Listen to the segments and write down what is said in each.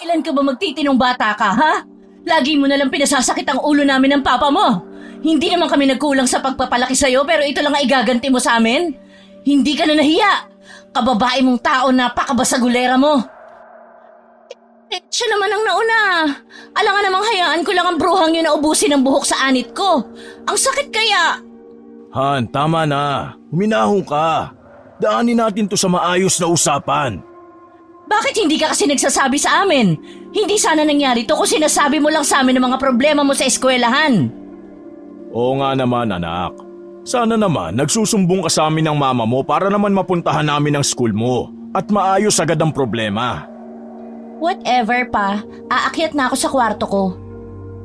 Kailan ka ba magtitinong bata ka, ha? Lagi mo nalang pinasasakit ang ulo namin ng papa mo. Hindi naman kami nagkulang sa pagpapalaki sa'yo pero ito lang ang igaganti mo sa amin? Hindi ka na nahiya. Kababae mong tao, napakabasagulera mo. Siya naman ang nauna. Alangan namang hayaan ko lang ang bruhang yun na ubusin ang buhok sa anit ko. Ang sakit kaya. Han, tama na. Huminahon ka. Daanin natin to sa maayos na usapan. Bakit hindi ka kasi nagsasabi sa amin? Hindi sana nangyari to kung sinasabi mo lang sa amin ang mga problema mo sa eskwelahan. Oo nga naman, anak. Sana naman nagsusumbong ka sa amin ng mama mo para naman mapuntahan namin ang school mo at maayos agad ang problema. Whatever pa, aakyat na ako sa kwarto ko.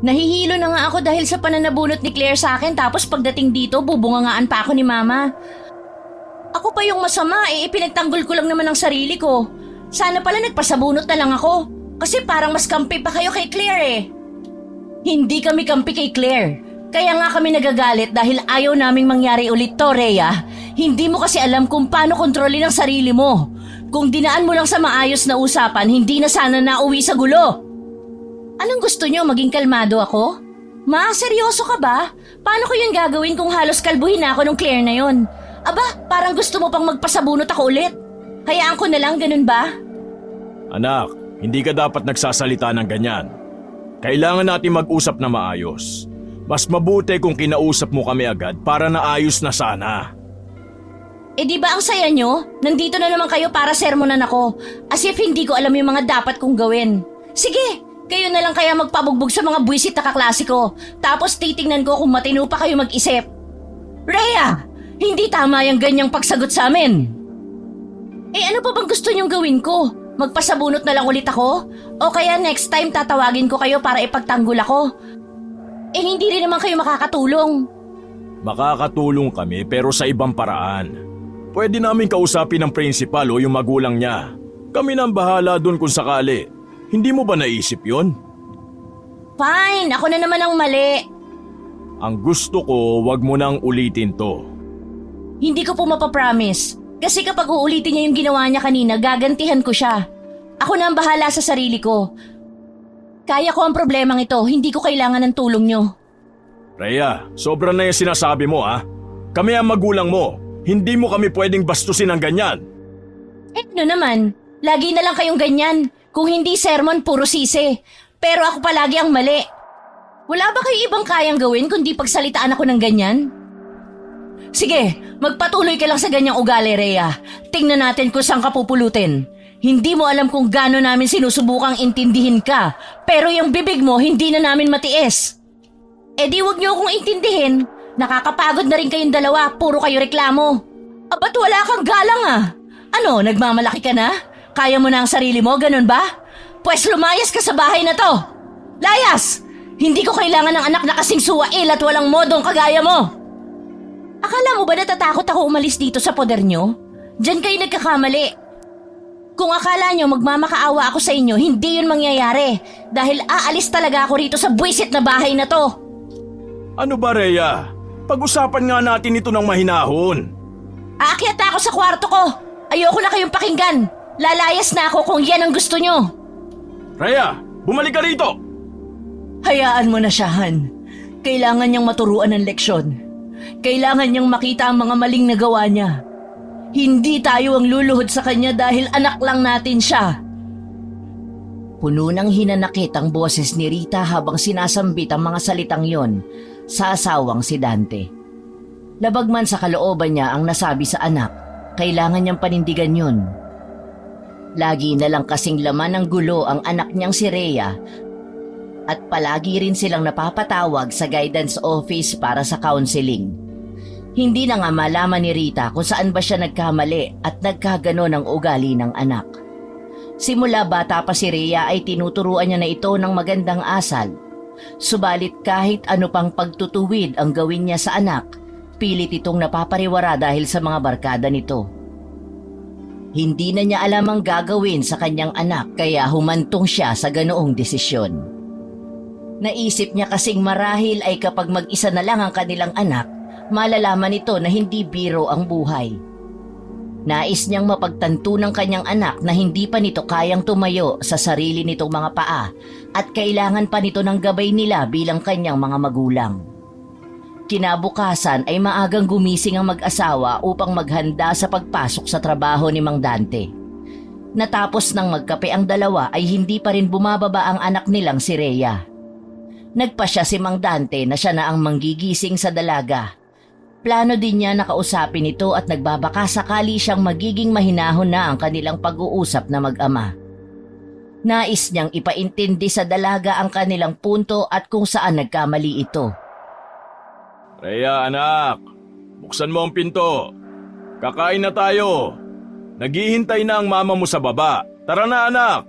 Nahihilo na nga ako dahil sa pananabunot ni Claire sa akin tapos pagdating dito bubungangaan pa ako ni Mama. Ako pa yung masama ipinagtanggol ko lang naman ang sarili ko. Sana pala nagpasabunot na lang ako kasi parang mas kampi pa kayo kay Claire eh. Hindi kami kampi kay Claire. Kaya nga kami nagagalit dahil ayaw naming mangyari ulit to, Rhea. Hindi mo kasi alam kung paano kontrolin ang sarili mo. Kung dinaan mo lang sa maayos na usapan, hindi na sana nauwi sa gulo. Anong gusto nyo, maging kalmado ako? Ma, seryoso ka ba? Paano ko yun gagawin kung halos kalbuhin na ako nung Claire na yon? Aba, parang gusto mo pang magpasabunot ako ulit. Hayaan ko na lang, ganun ba? Anak, hindi ka dapat nagsasalita ng ganyan. Kailangan natin mag-usap na maayos. Mas mabuti kung kinausap mo kami agad para naayos na sana. Eh di ba ang saya nyo? Nandito na naman kayo para sermonan ako. As if hindi ko alam yung mga dapat kong gawin. Sige, kayo na lang kaya magpabugbog sa mga buwisit na kaklase ko. Tapos titingnan ko kung matino pa kayo mag-isip. Rhea, hindi tama yung ganyang pagsagot sa amin. Eh ano pa bang gusto nyong gawin ko? Magpasabunot na lang ulit ako? O kaya next time tatawagin ko kayo para ipagtanggol ako? Eh hindi rin naman kayo makakatulong. Makakatulong kami pero sa ibang paraan. Pwede namin kausapin ng principal o yung magulang niya. Kami nang bahala dun kung sakali. Hindi mo ba naisip yon? Fine, ako na naman ang mali. Ang gusto ko, wag mo nang ulitin to. Hindi ko po mapapromise. Kasi kapag uulitin niya yung ginawa niya kanina, gagantihan ko siya. Ako na ang bahala sa sarili ko. Kaya ko ang problemang ito, hindi ko kailangan ng tulong niyo. Rhea, sobra na yung sinasabi mo ha. Kami ang magulang mo. Hindi mo kami pwedeng bastusin ng ganyan. Eh ano naman, lagi na lang kayong ganyan. Kung hindi sermon, puro sisi. Pero ako palagi ang mali. Wala ba kayo ibang kayang gawin kundi pagsalitaan ako ng ganyan? Sige, magpatuloy ka lang sa ganyang ugali, Rhea. Tingnan natin kung saan ka pupulutin. Hindi mo alam kung gaano namin sinusubukang intindihin ka. Pero yung bibig mo, hindi na namin matiis. Eh di wag niyo akong intindihin. Nakakapagod na rin kayong dalawa, puro kayo reklamo. Aba't wala kang galang ah. Ano, nagmamalaki ka na? Kaya mo na ang sarili mo, ganun ba? Pwes lumayas ka sa bahay na to. Layas! Hindi ko kailangan ng anak na kasing suwail at walang modong kagaya mo. Akala mo ba natatakot ako umalis dito sa poder nyo? Diyan kayo nagkakamali. Kung akala nyo magmamakaawa ako sa inyo, hindi yun mangyayari. Dahil aalis talaga ako rito sa buwisit na bahay na to. Ano ba, Rhea? Pag-usapan nga natin ito ng mahinahon. Aakyat na ako sa kwarto ko. Ayoko na kayong pakinggan. Lalayas na ako kung yan ang gusto nyo. Rhea, bumalik ka rito! Hayaan mo na siya, Han. Kailangan niyang maturuan ng leksyon. Kailangan niyang makita ang mga maling nagawa niya. Hindi tayo ang luluhod sa kanya dahil anak lang natin siya. Puno ng hinanakit ang boses ni Rita habang sinasambit ang mga salitang yon sa asawang si Dante. Labag man sa kalooban niya ang nasabi sa anak, kailangan niyang panindigan yun. Lagi na lang kasing laman ng gulo ang anak niyang si Rhea at palagi rin silang napapatawag sa guidance office para sa counseling. Hindi na nga malaman ni Rita kung saan ba siya nagkamali at nagkaganon ang ugali ng anak. Simula bata pa si Rhea ay tinuturuan niya na ito ng magandang asal. Subalit kahit ano pang pagtutuwid ang gawin niya sa anak, pilit itong napapariwara dahil sa mga barkada nito. Hindi na niya alam ang gagawin sa kanyang anak kaya humantong siya sa ganoong desisyon. Naisip niya kasing marahil ay kapag mag-isa na lang ang kanilang anak, malalaman nito na hindi biro ang buhay. Nais niyang mapagtanto ng kanyang anak na hindi pa nito kayang tumayo sa sarili nitong mga paa at kailangan pa nito ng gabay nila bilang kanyang mga magulang. Kinabukasan ay maagang gumising ang mag-asawa upang maghanda sa pagpasok sa trabaho ni Mang Dante. Natapos ng magkape ang dalawa ay hindi pa rin bumababa ang anak nilang si Rhea. Nagpasya si Mang Dante na siya na ang manggigising sa dalaga. Plano din niya na kausapin ito at nagbabaka sakali siyang magiging mahinahon na ang kanilang pag-uusap na mag-ama. Nais niyang ipaintindi sa dalaga ang kanilang punto at kung saan nagkamali ito. Rhea, anak, buksan mo ang pinto. Kakain na tayo. Naghihintay na ang mama mo sa baba. Tara na, anak.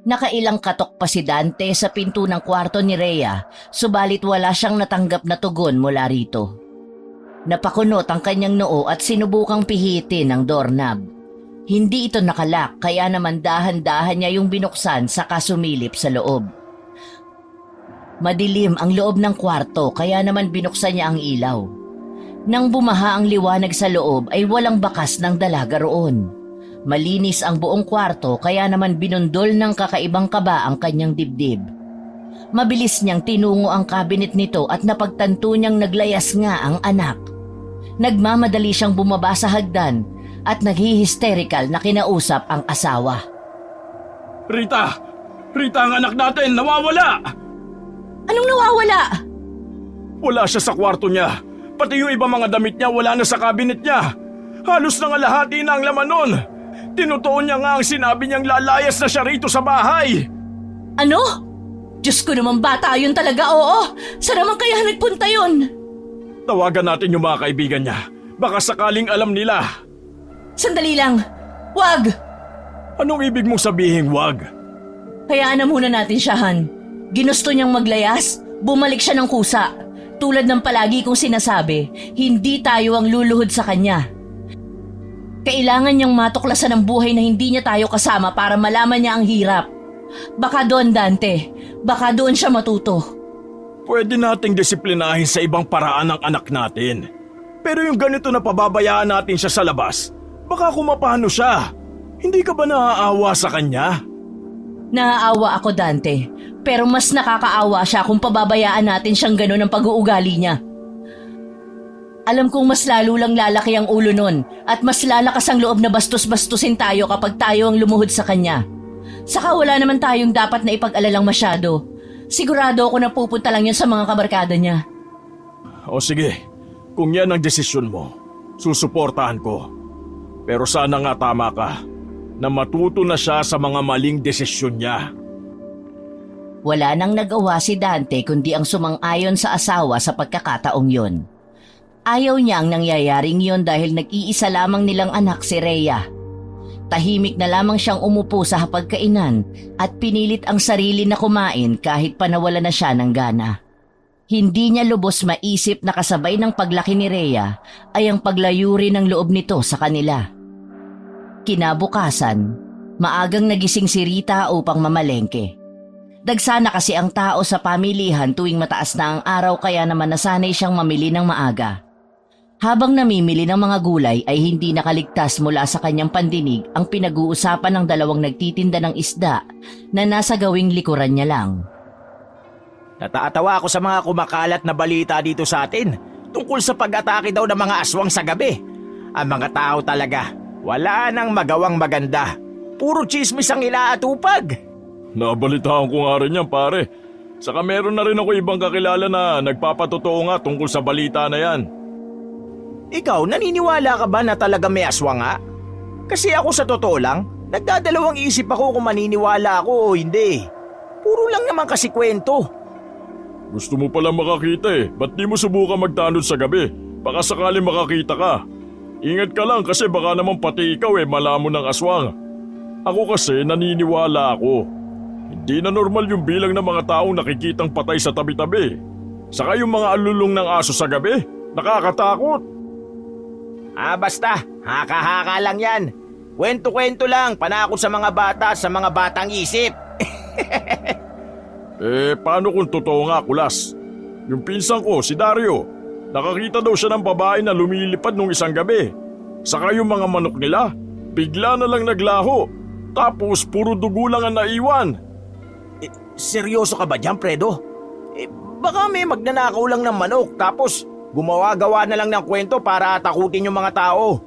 Nakailang katok pa si Dante sa pinto ng kwarto ni Rhea, subalit wala siyang natanggap na tugon mula rito. Napakunot ang kanyang noo at sinubukang pihitin ang doorknob. Hindi ito nakalak kaya naman dahan-dahan niya yung binuksan saka sumilip sa loob. Madilim ang loob ng kwarto kaya naman binuksan niya ang ilaw. Nang bumaha ang liwanag sa loob ay walang bakas ng dalaga roon. Malinis ang buong kwarto kaya naman binundol ng kakaibang kaba ang kanyang dibdib. Mabilis niyang tinungo ang cabinet nito at napagtanto niyang naglayas nga ang anak. Nagmamadali siyang bumaba sa hagdan at naghihisterical na kinausap ang asawa. Rita! Rita, ang anak natin! Nawawala! Anong nawawala? Wala siya sa kwarto niya. Pati yung ibang mga damit niya wala na sa cabinet niya. Halos nangalahati na ang laman nun. Tinutuon niya nga ang sinabi niyang lalayas na siya rito sa bahay. Ano? Diyos ko naman, bata yun talaga, oo. Saan naman kaya nagpunta yun? Tawagan natin yung mga kaibigan niya. Baka sakaling alam nila. Sandali lang. Wag! Anong ibig mong sabihin wag? Hayaan na muna natin siya, Han. Ginusto niyang maglayas, bumalik siya ng kusa. Tulad ng palagi kong sinasabi, hindi tayo ang luluhod sa kanya. Kailangan niyang matuklasan ang buhay na hindi niya tayo kasama para malaman niya ang hirap. Baka doon, Dante. Baka doon siya matuto. Pwede nating disiplinahin sa ibang paraan ang anak natin. Pero yung ganito na pababayaan natin siya sa labas, baka kumapano siya. Hindi ka ba naaawa sa kanya? Naaawa ako, Dante. Pero mas nakakaawa siya kung pababayaan natin siyang gano'n ang pag-uugali niya. Alam kong mas lalo lang lalaki ang ulo nun at mas lalakas ang loob na bastos-bastusin tayo kapag tayo ang lumuhod sa kanya. Saka wala naman tayong dapat na ipag-alalang masyado. Sigurado ako na pupunta lang yun sa mga kabarkada niya. O sige, kung yan ang desisyon mo, susuportahan ko. Pero sana nga tama ka, na matuto na siya sa mga maling desisyon niya. Wala nang nagawa si Dante kundi ang sumang-ayon sa asawa sa pagkakataong yun. Ayaw niya ang nangyayaring yun dahil nag-iisa lamang nilang anak si Rhea. Tahimik na lamang siyang umupo sa hapagkainan at pinilit ang sarili na kumain kahit panawala na siya ng gana. Hindi niya lubos maisip na kasabay ng paglaki ni Rhea ay ang paglayo rin ng loob nito sa kanila. Kinabukasan, maagang nagising si Rita upang mamalengke. Dagsana kasi ang tao sa pamilihan tuwing mataas na ang araw kaya naman nasanay siyang mamili ng maaga. Habang namimili ng mga gulay ay hindi nakaligtas mula sa kanyang pandinig ang pinag-uusapan ng dalawang nagtitinda ng isda na nasa gawing likuran niya lang. Natatawa ako sa mga kumakalat na balita dito sa atin tungkol sa pag-atake daw ng mga aswang sa gabi. Ang mga tao talaga, wala nang magawang maganda. Puro chismis ang ilaatupag. Nabalitaan ko nga rin yan, pare. Saka meron na rin ako ibang kakilala na nagpapatotoo nga tungkol sa balita na yan. Ikaw, naniniwala ka ba na talaga may aswang nga? Kasi ako sa totoo lang, nagdadalawang isip ako kung maniniwala ako o hindi. Puro lang naman kasi kwento. Gusto mo pala makakita eh. Ba't di mo subukan magtanod sa gabi? Baka sakali makakita ka. Ingat ka lang kasi baka naman pati ikaw malamon ng aswang. Ako kasi naniniwala ako. Hindi na normal yung bilang ng mga taong nakikitang patay sa tabi-tabi. Saka yung mga alulong ng aso sa gabi, nakakatakot. Basta, haka-haka lang yan. Kwento-kwento lang, panakot sa mga bata, sa mga batang isip. Paano kung totoo nga, Kulas? Yung pinsan ko, si Dario, nakakita daw siya ng babae na lumilipad nung isang gabi. Saka yung mga manok nila, bigla na lang naglaho. Tapos puro dugo lang ang naiwan. Seryoso ka ba dyan, Fredo? Baka may magnanakaw lang ng manok tapos gumawa-gawa na lang ng kwento para takutin yung mga tao.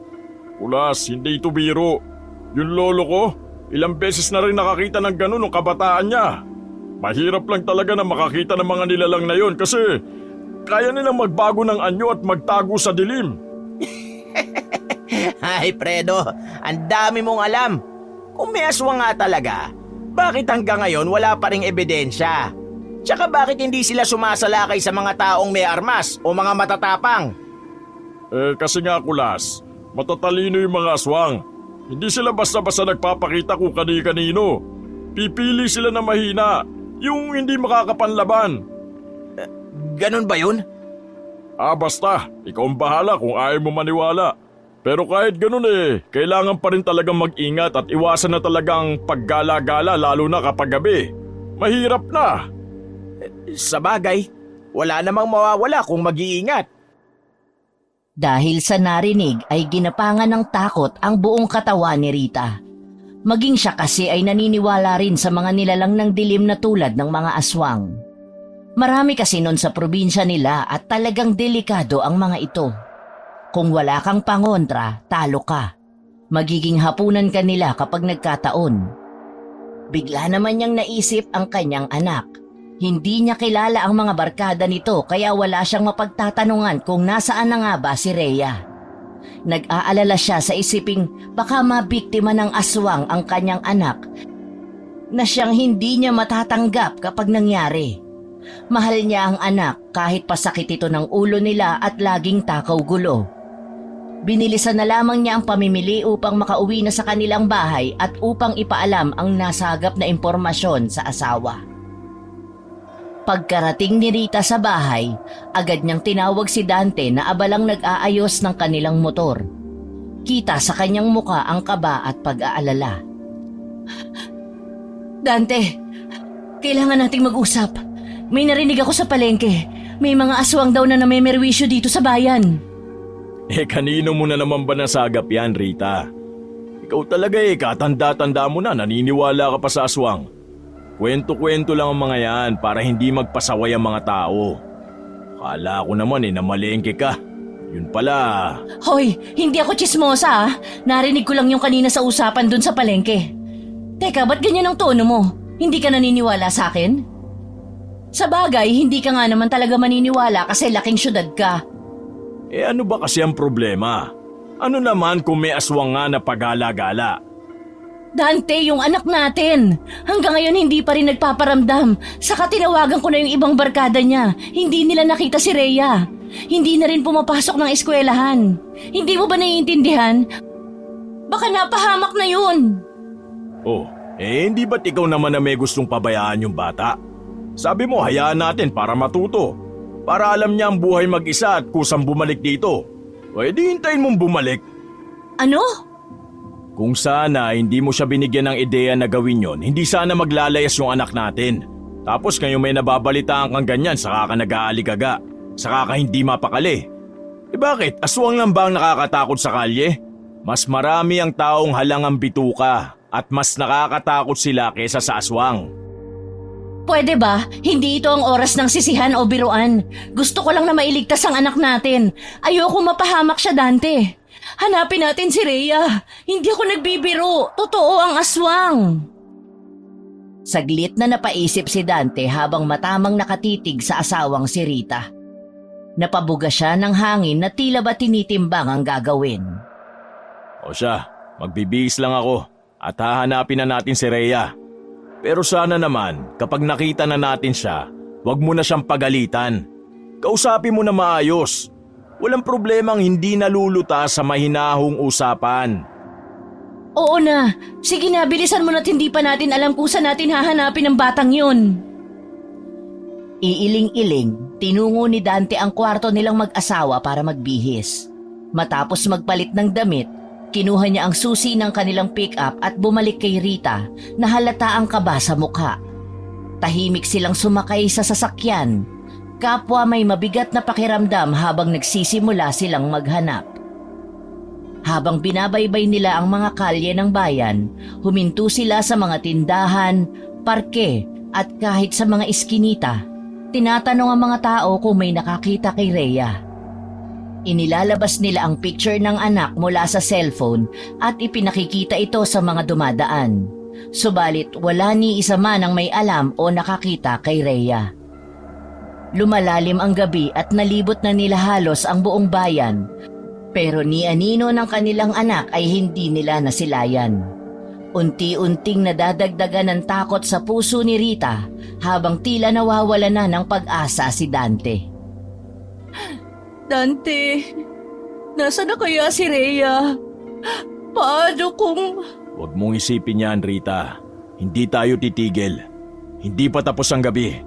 Kulas, hindi ito biro. Yung lolo ko, ilang beses na rin nakakita ng ganun ng kabataan niya. Mahirap lang talaga na makakita ng mga nilalang na yon kasi kaya nilang magbago ng anyo at magtago sa dilim. Ay, Fredo, ang dami mong alam. Kung may aswang nga talaga, bakit hanggang ngayon wala pa ring ebidensya? Tsaka bakit hindi sila sumasalakay sa mga taong may armas o mga matatapang? Kasi nga Kulas, matatalino yung mga aswang. Hindi sila basta-basta nagpapakita kung kani-kanino. Pipili sila na mahina, yung hindi makakapanlaban. Ganun ba yun? Basta, ikaw ang bahala kung ayaw mo maniwala. Pero kahit ganun kailangan pa rin talagang mag-ingat at iwasan na talagang paggala-gala lalo na kapag gabi. Mahirap na. Sa bagay, wala namang mawawala kung mag-iingat. Dahil sa narinig ay ginapangan ng takot ang buong katawan ni Rita. Maging siya kasi ay naniniwala rin sa mga nilalang ng dilim na tulad ng mga aswang. Marami kasi nun sa probinsya nila at talagang delikado ang mga ito. Kung wala kang pangontra, talo ka. Magiging hapunan ka nila kapag nagkataon. Bigla naman niyang naisip ang kanyang anak. Hindi niya kilala ang mga barkada nito kaya wala siyang mapagtatanungan kung nasaan na nga ba si Rhea. Nag-aalala siya sa isiping baka mabiktima ng aswang ang kanyang anak na siyang hindi niya matatanggap kapag nangyari. Mahal niya ang anak kahit pasakit ito ng ulo nila at laging takaw gulo. Binilisan na lamang niya ang pamimili upang makauwi na sa kanilang bahay at upang ipaalam ang nasagap na impormasyon sa asawa. Pagkarating ni Rita sa bahay, agad niyang tinawag si Dante na abalang nag-aayos ng kanilang motor. Kita sa kanyang muka ang kaba at pag-aalala. Dante, kailangan nating mag-usap. May narinig ako sa palengke. May mga aswang daw na namemerwisyo dito sa bayan. Kanino mo na naman ba nasagap yan, Rita? Ikaw talaga katanda-tanda mo na naniniwala ka pa sa aswang. Kwento-kwento lang ang mga yan para hindi magpasaway ang mga tao. Akala ko naman namalengke ka. Yun pala. Hoy, hindi ako tsismosa . Narinig ko lang yung kanina sa usapan dun sa palengke. Teka, ba't ganyan ang tono mo? Hindi ka naniniwala sa akin? Sa bagay, hindi ka nga naman talaga maniniwala kasi laking syudad ka. Ano ba kasi ang problema? Ano naman kung may aswang nga na pagala-gala? Dante, yung anak natin. Hanggang ngayon hindi pa rin nagpaparamdam. Saka tinawagan ko na yung ibang barkada niya. Hindi nila nakita si Rhea. Hindi na rin pumapasok ng eskwelahan. Hindi mo ba naiintindihan? Baka napahamak na yun. Hindi ba't ikaw naman na may gustong pabayaan yung bata? Sabi mo hayaan natin para matuto. Para alam niya ang buhay mag-isa at kusang bumalik dito. Di hintayin mong bumalik. Ano? Kung sana hindi mo siya binigyan ng ideya na gawin yon, hindi sana maglalayas yung anak natin. Tapos ngayon may nababalitaan kang ganyan, saka ka nag-aalikaga. Saka ka hindi mapakali. Bakit? Aswang lang ba ang nakakatakot sa kalye? Mas marami ang taong halangang bituka at mas nakakatakot sila kesa sa aswang. Pwede ba? Hindi ito ang oras ng sisihan o biruan. Gusto ko lang na mailigtas ang anak natin. Ayoko mapahamak siya, Dante. Hanapin natin si Rhea. Hindi ako nagbibiro. Totoo ang aswang. Saglit na napaisip si Dante habang matamang nakatitig sa asawang si Rita. Napabuga siya ng hangin na tila ba tinitimbang ang gagawin. O siya, magbibihis lang ako at hahanapin na natin si Rhea. Pero sana naman, kapag nakita na natin siya, wag mo na siyang pagalitan. Kausapin mo na maayos. Walang problemang hindi naluluta sa mahinahong usapan. Oo na. Sige na, bilisan mo na't hindi pa natin alam kung saan natin hahanapin ang batang yun. Iiling-iling, tinungo ni Dante ang kwarto nilang mag-asawa para magbihis. Matapos magpalit ng damit, kinuha niya ang susi ng kanilang pick-up at bumalik kay Rita na halata ang kaba sa mukha. Tahimik silang sumakay sa sasakyan. Kapwa may mabigat na pakiramdam habang nagsisimula silang maghanap. Habang binabaybay nila ang mga kalye ng bayan, huminto sila sa mga tindahan, parke at kahit sa mga iskinita. Tinatanong ang mga tao kung may nakakita kay Rhea. Inilalabas nila ang picture ng anak mula sa cellphone at ipinakikita ito sa mga dumadaan. Subalit wala ni isa man ang may alam o nakakita kay Rhea. Lumalalim ang gabi at nalibot na nila halos ang buong bayan. Pero ni anino ng kanilang anak ay hindi nila nasilayan. Unti-unting nadadagdagan ng takot sa puso ni Rita habang tila nawawala na ng pag-asa si Dante. Dante, nasa na kaya si Rhea? Paano kung... Huwag mong isipin yan, Rita. Hindi tayo titigil. Hindi pa tapos ang gabi.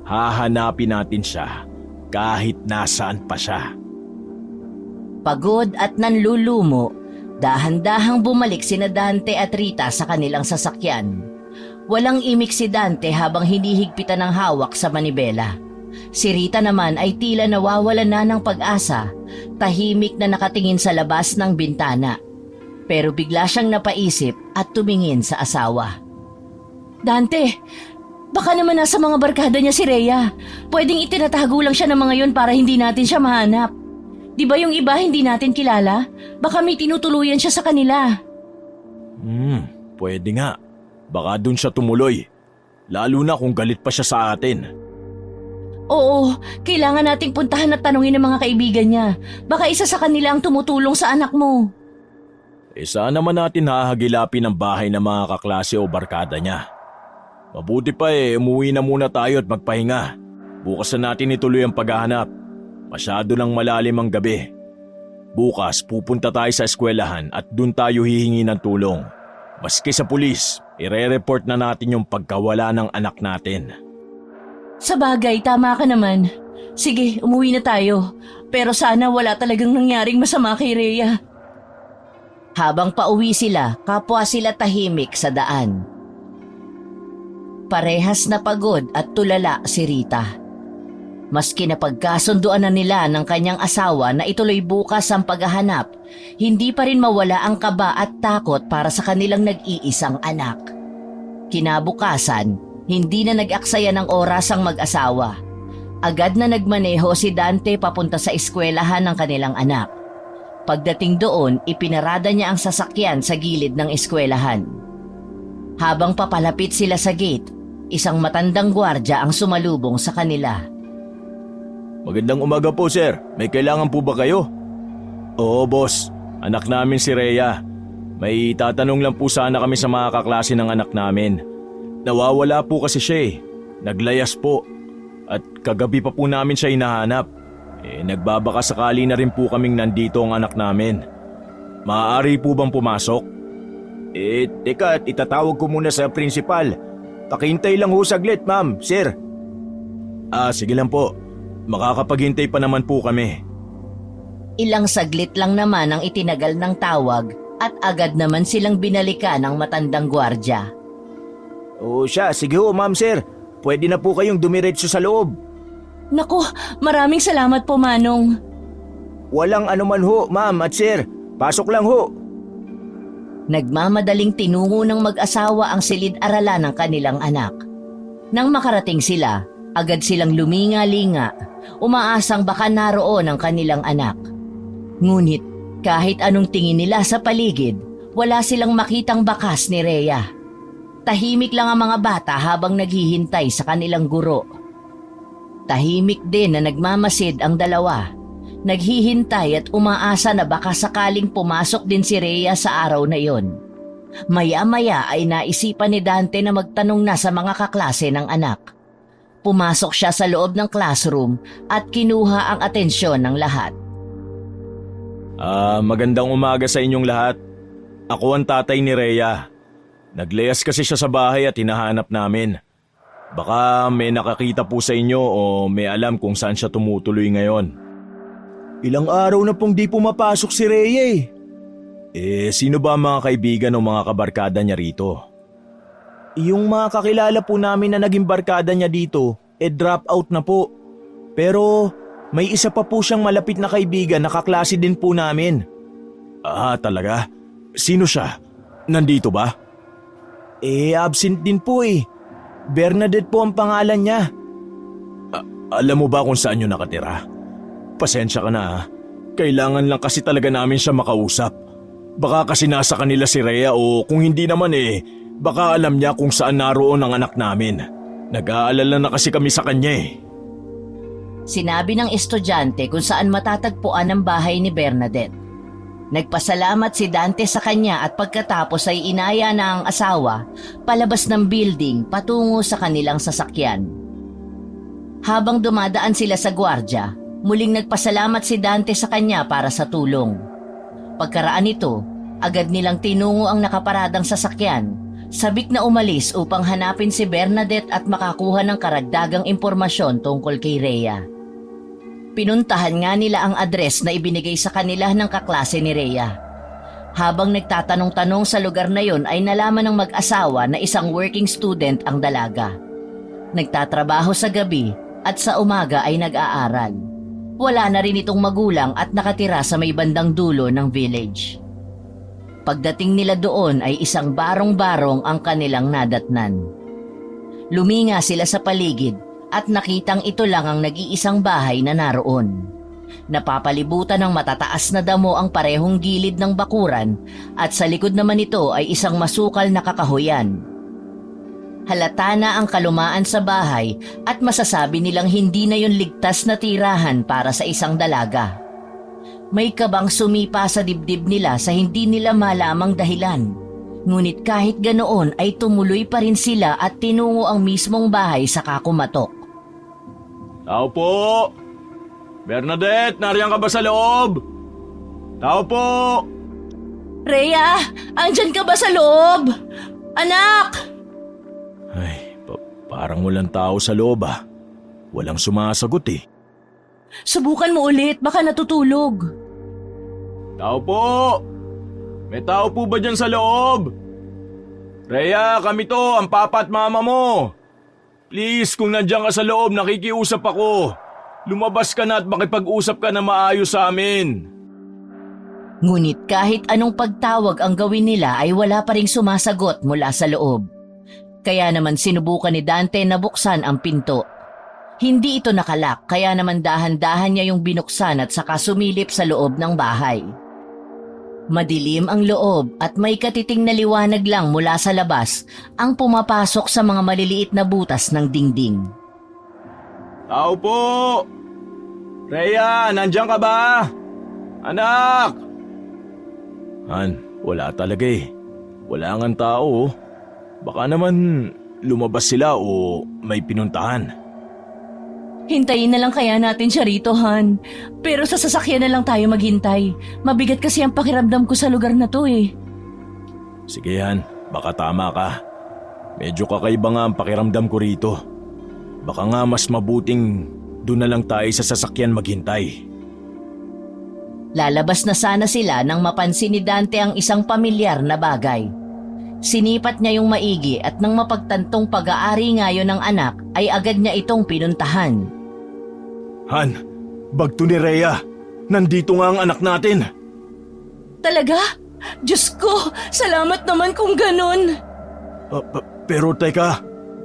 Hahanapin natin siya kahit nasaan pa siya. Pagod at nanlulumo, dahan-dahang bumalik sina Dante at Rita sa kanilang sasakyan. Walang imik si Dante habang hinihigpitan ng hawak sa manibela. Si Rita naman ay tila nawawalan na ng pag-asa, tahimik na nakatingin sa labas ng bintana. Pero bigla siyang napaisip at tumingin sa asawa. Dante, baka naman nasa mga barkada niya si Rhea. Pwedeng itinatago lang siya ng mga yon para hindi natin siya mahanap. Di ba yung iba hindi natin kilala? Baka may tinutuluyan siya sa kanila. Pwede nga. Baka dun siya tumuloy. Lalo na kung galit pa siya sa atin. Oo, kailangan nating puntahan at tanungin ng mga kaibigan niya. Baka isa sa kanila ang tumutulong sa anak mo. Saan naman natin hahagilapin ang bahay ng mga kaklase o barkada niya? Mabuti pa umuwi na muna tayo at magpahinga. Bukas na natin ituloy ang paghahanap. Masyado nang malalim ang gabi. Bukas pupunta tayo sa eskwelahan at dun tayo hihingi ng tulong. Maski sa pulis, ire-report na natin yung pagkawala ng anak natin. Sa bagay, tama ka naman. Sige, umuwi na tayo. Pero sana wala talagang nangyaring masama kay Rhea. Habang pauwi sila, kapwa sila tahimik sa daan. Parehas na pagod at tulala si Rita. Maski napagkasunduan na nila ng kanyang asawa na ituloy bukas ang paghahanap, hindi pa rin mawala ang kaba at takot para sa kanilang nag-iisang anak. Kinabukasan, hindi na nag-aksaya ng oras ang mag-asawa. Agad na nagmaneho si Dante papunta sa eskwelahan ng kanilang anak. Pagdating doon, ipinarada niya ang sasakyan sa gilid ng eskwelahan. Habang papalapit sila sa gate, isang matandang gwardya ang sumalubong sa kanila. Magandang umaga po, sir. May kailangan po ba kayo? Oo, boss. Anak namin si Rhea. May tatanong lang po sana kami sa mga kaklase ng anak namin. Nawawala po kasi siya. Naglayas po. At kagabi pa po namin siya hinahanap. Nagbabaka sakali na rin po kaming nandito ang anak namin. Maaari po bang pumasok? Teka, itatawag ko muna sa principal. Pakihintay lang ho saglit, ma'am, sir. Sige lang po. Makakapaghintay pa naman po kami. Ilang saglit lang naman ang itinagal ng tawag at agad naman silang binalikan ng matandang gwardya. Sige ho, ma'am, sir. Pwede na po kayong dumiretso sa loob. Naku, maraming salamat po, Manong. Walang anuman ho, ma'am at sir. Pasok lang ho. Nagmamadaling tinungo ng mag-asawa ang silid-aralan ng kanilang anak. Nang makarating sila, agad silang luminga-linga, umaasang baka naroon ang kanilang anak. Ngunit kahit anong tingin nila sa paligid, wala silang makitang bakas ni Rhea. Tahimik lang ang mga bata habang naghihintay sa kanilang guro. Tahimik din na nagmamasid ang dalawa. Naghihintay at umaasa na baka sakaling pumasok din si Rhea sa araw na iyon. Maya-maya ay naisipan ni Dante na magtanong na sa mga kaklase ng anak. Pumasok siya sa loob ng classroom at kinuha ang atensyon ng lahat. Magandang umaga sa inyong lahat. Ako ang tatay ni Rhea. Naglayas kasi siya sa bahay at hinahanap namin. Baka may nakakita po sa inyo o may alam kung saan siya tumutuloy ngayon. Ilang araw na pong di pumapasok si Rhea sino ba ang mga kaibigan o mga kabarkada niya rito? Yung mga kakilala po namin na naging barkada niya dito, drop out na po. Pero may isa pa po siyang malapit na kaibigan na kaklase din po namin. Talaga? Sino siya? Nandito ba? Absent din po eh. Bernadette po ang pangalan niya. Alam mo ba kung saan yun nakatira? Pasensya ka na ha. Kailangan lang kasi talaga namin siya makausap. Baka kasi nasa kanila si Rhea o kung hindi naman baka alam niya kung saan naroon ang anak namin. Nag-aalala na kasi kami sa kanya eh. Sinabi ng estudyante kung saan matatagpuan ang bahay ni Bernadette. Nagpasalamat si Dante sa kanya at pagkatapos ay inaya na ang asawa palabas ng building patungo sa kanilang sasakyan. Habang dumadaan sila sa gwardya, muling nagpasalamat si Dante sa kanya para sa tulong. Pagkaraan nito, agad nilang tinungo ang nakaparadang sasakyan, sabik na umalis upang hanapin si Bernadette at makakuha ng karagdagang impormasyon tungkol kay Rhea. Pinuntahan nga nila ang address na ibinigay sa kanila ng kaklase ni Rhea. Habang nagtatanong-tanong sa lugar na yon ay nalaman ng mag-asawa na isang working student ang dalaga. Nagtatrabaho sa gabi at sa umaga ay nag-aaral. Wala na rin itong magulang at nakatira sa may bandang dulo ng village. Pagdating nila doon ay isang barong-barong ang kanilang nadatnan. Luminga sila sa paligid at nakitang ito lang ang nag-iisang bahay na naroon. Napapalibutan ng matataas na damo ang parehong gilid ng bakuran at sa likod naman ito ay isang masukal na kakahuyan. Halata na ang kalumaan sa bahay at masasabi nilang hindi na yun ligtas na tirahan para sa isang dalaga. May kabang sumipa sa dibdib nila sa hindi nila malamang dahilan. Ngunit kahit ganoon ay tumuloy pa rin sila at tinungo ang mismong bahay sa kakumatok. Tao po! Bernadette, nariyan ka ba sa loob? Tao po! Rhea, andyan ka ba sa loob? Anak! Ay, parang walang tao sa loob ah. Walang sumasagot eh. Subukan mo ulit, baka natutulog. Tao po! May tao po ba dyan sa loob? Rhea, kami to, ang papa at mama mo. Please, kung nandiyan ka sa loob, nakikiusap ako. Lumabas ka na at makipag-usap ka na maayos sa amin. Ngunit kahit anong pagtawag ang gawin nila ay wala pa ring sumasagot mula sa loob. Kaya naman sinubukan ni Dante na buksan ang pinto. Hindi ito nakalak kaya naman dahan-dahan niya yung binuksan at saka sumilip sa loob ng bahay. Madilim ang loob at may katiting na liwanag lang mula sa labas ang pumapasok sa mga maliliit na butas ng dingding. Tao po! Rhea, nandiyan ka ba? Anak! Han, wala talaga eh. Wala ngang tao. Baka naman lumabas sila o may pinuntahan. Hintayin na lang kaya natin siya rito, Han. Pero sa sasakyan na lang tayo maghintay. Mabigat kasi ang pakiramdam ko sa lugar na to eh. Sige Han, baka tama ka. Medyo kakaiba nga ang pakiramdam ko rito. Baka nga mas mabuting doon na lang tayo sa sasakyan maghintay. Lalabas na sana sila nang mapansin ni Dante ang isang pamilyar na bagay. Sinipat niya yung maigi at nang mapagtantong pag-aari ngayon ng anak ay agad niya itong pinuntahan. Han, bagto ni Rhea. Nandito nga ang anak natin. Talaga? Diyos ko, salamat naman kung ganun. Pero teka,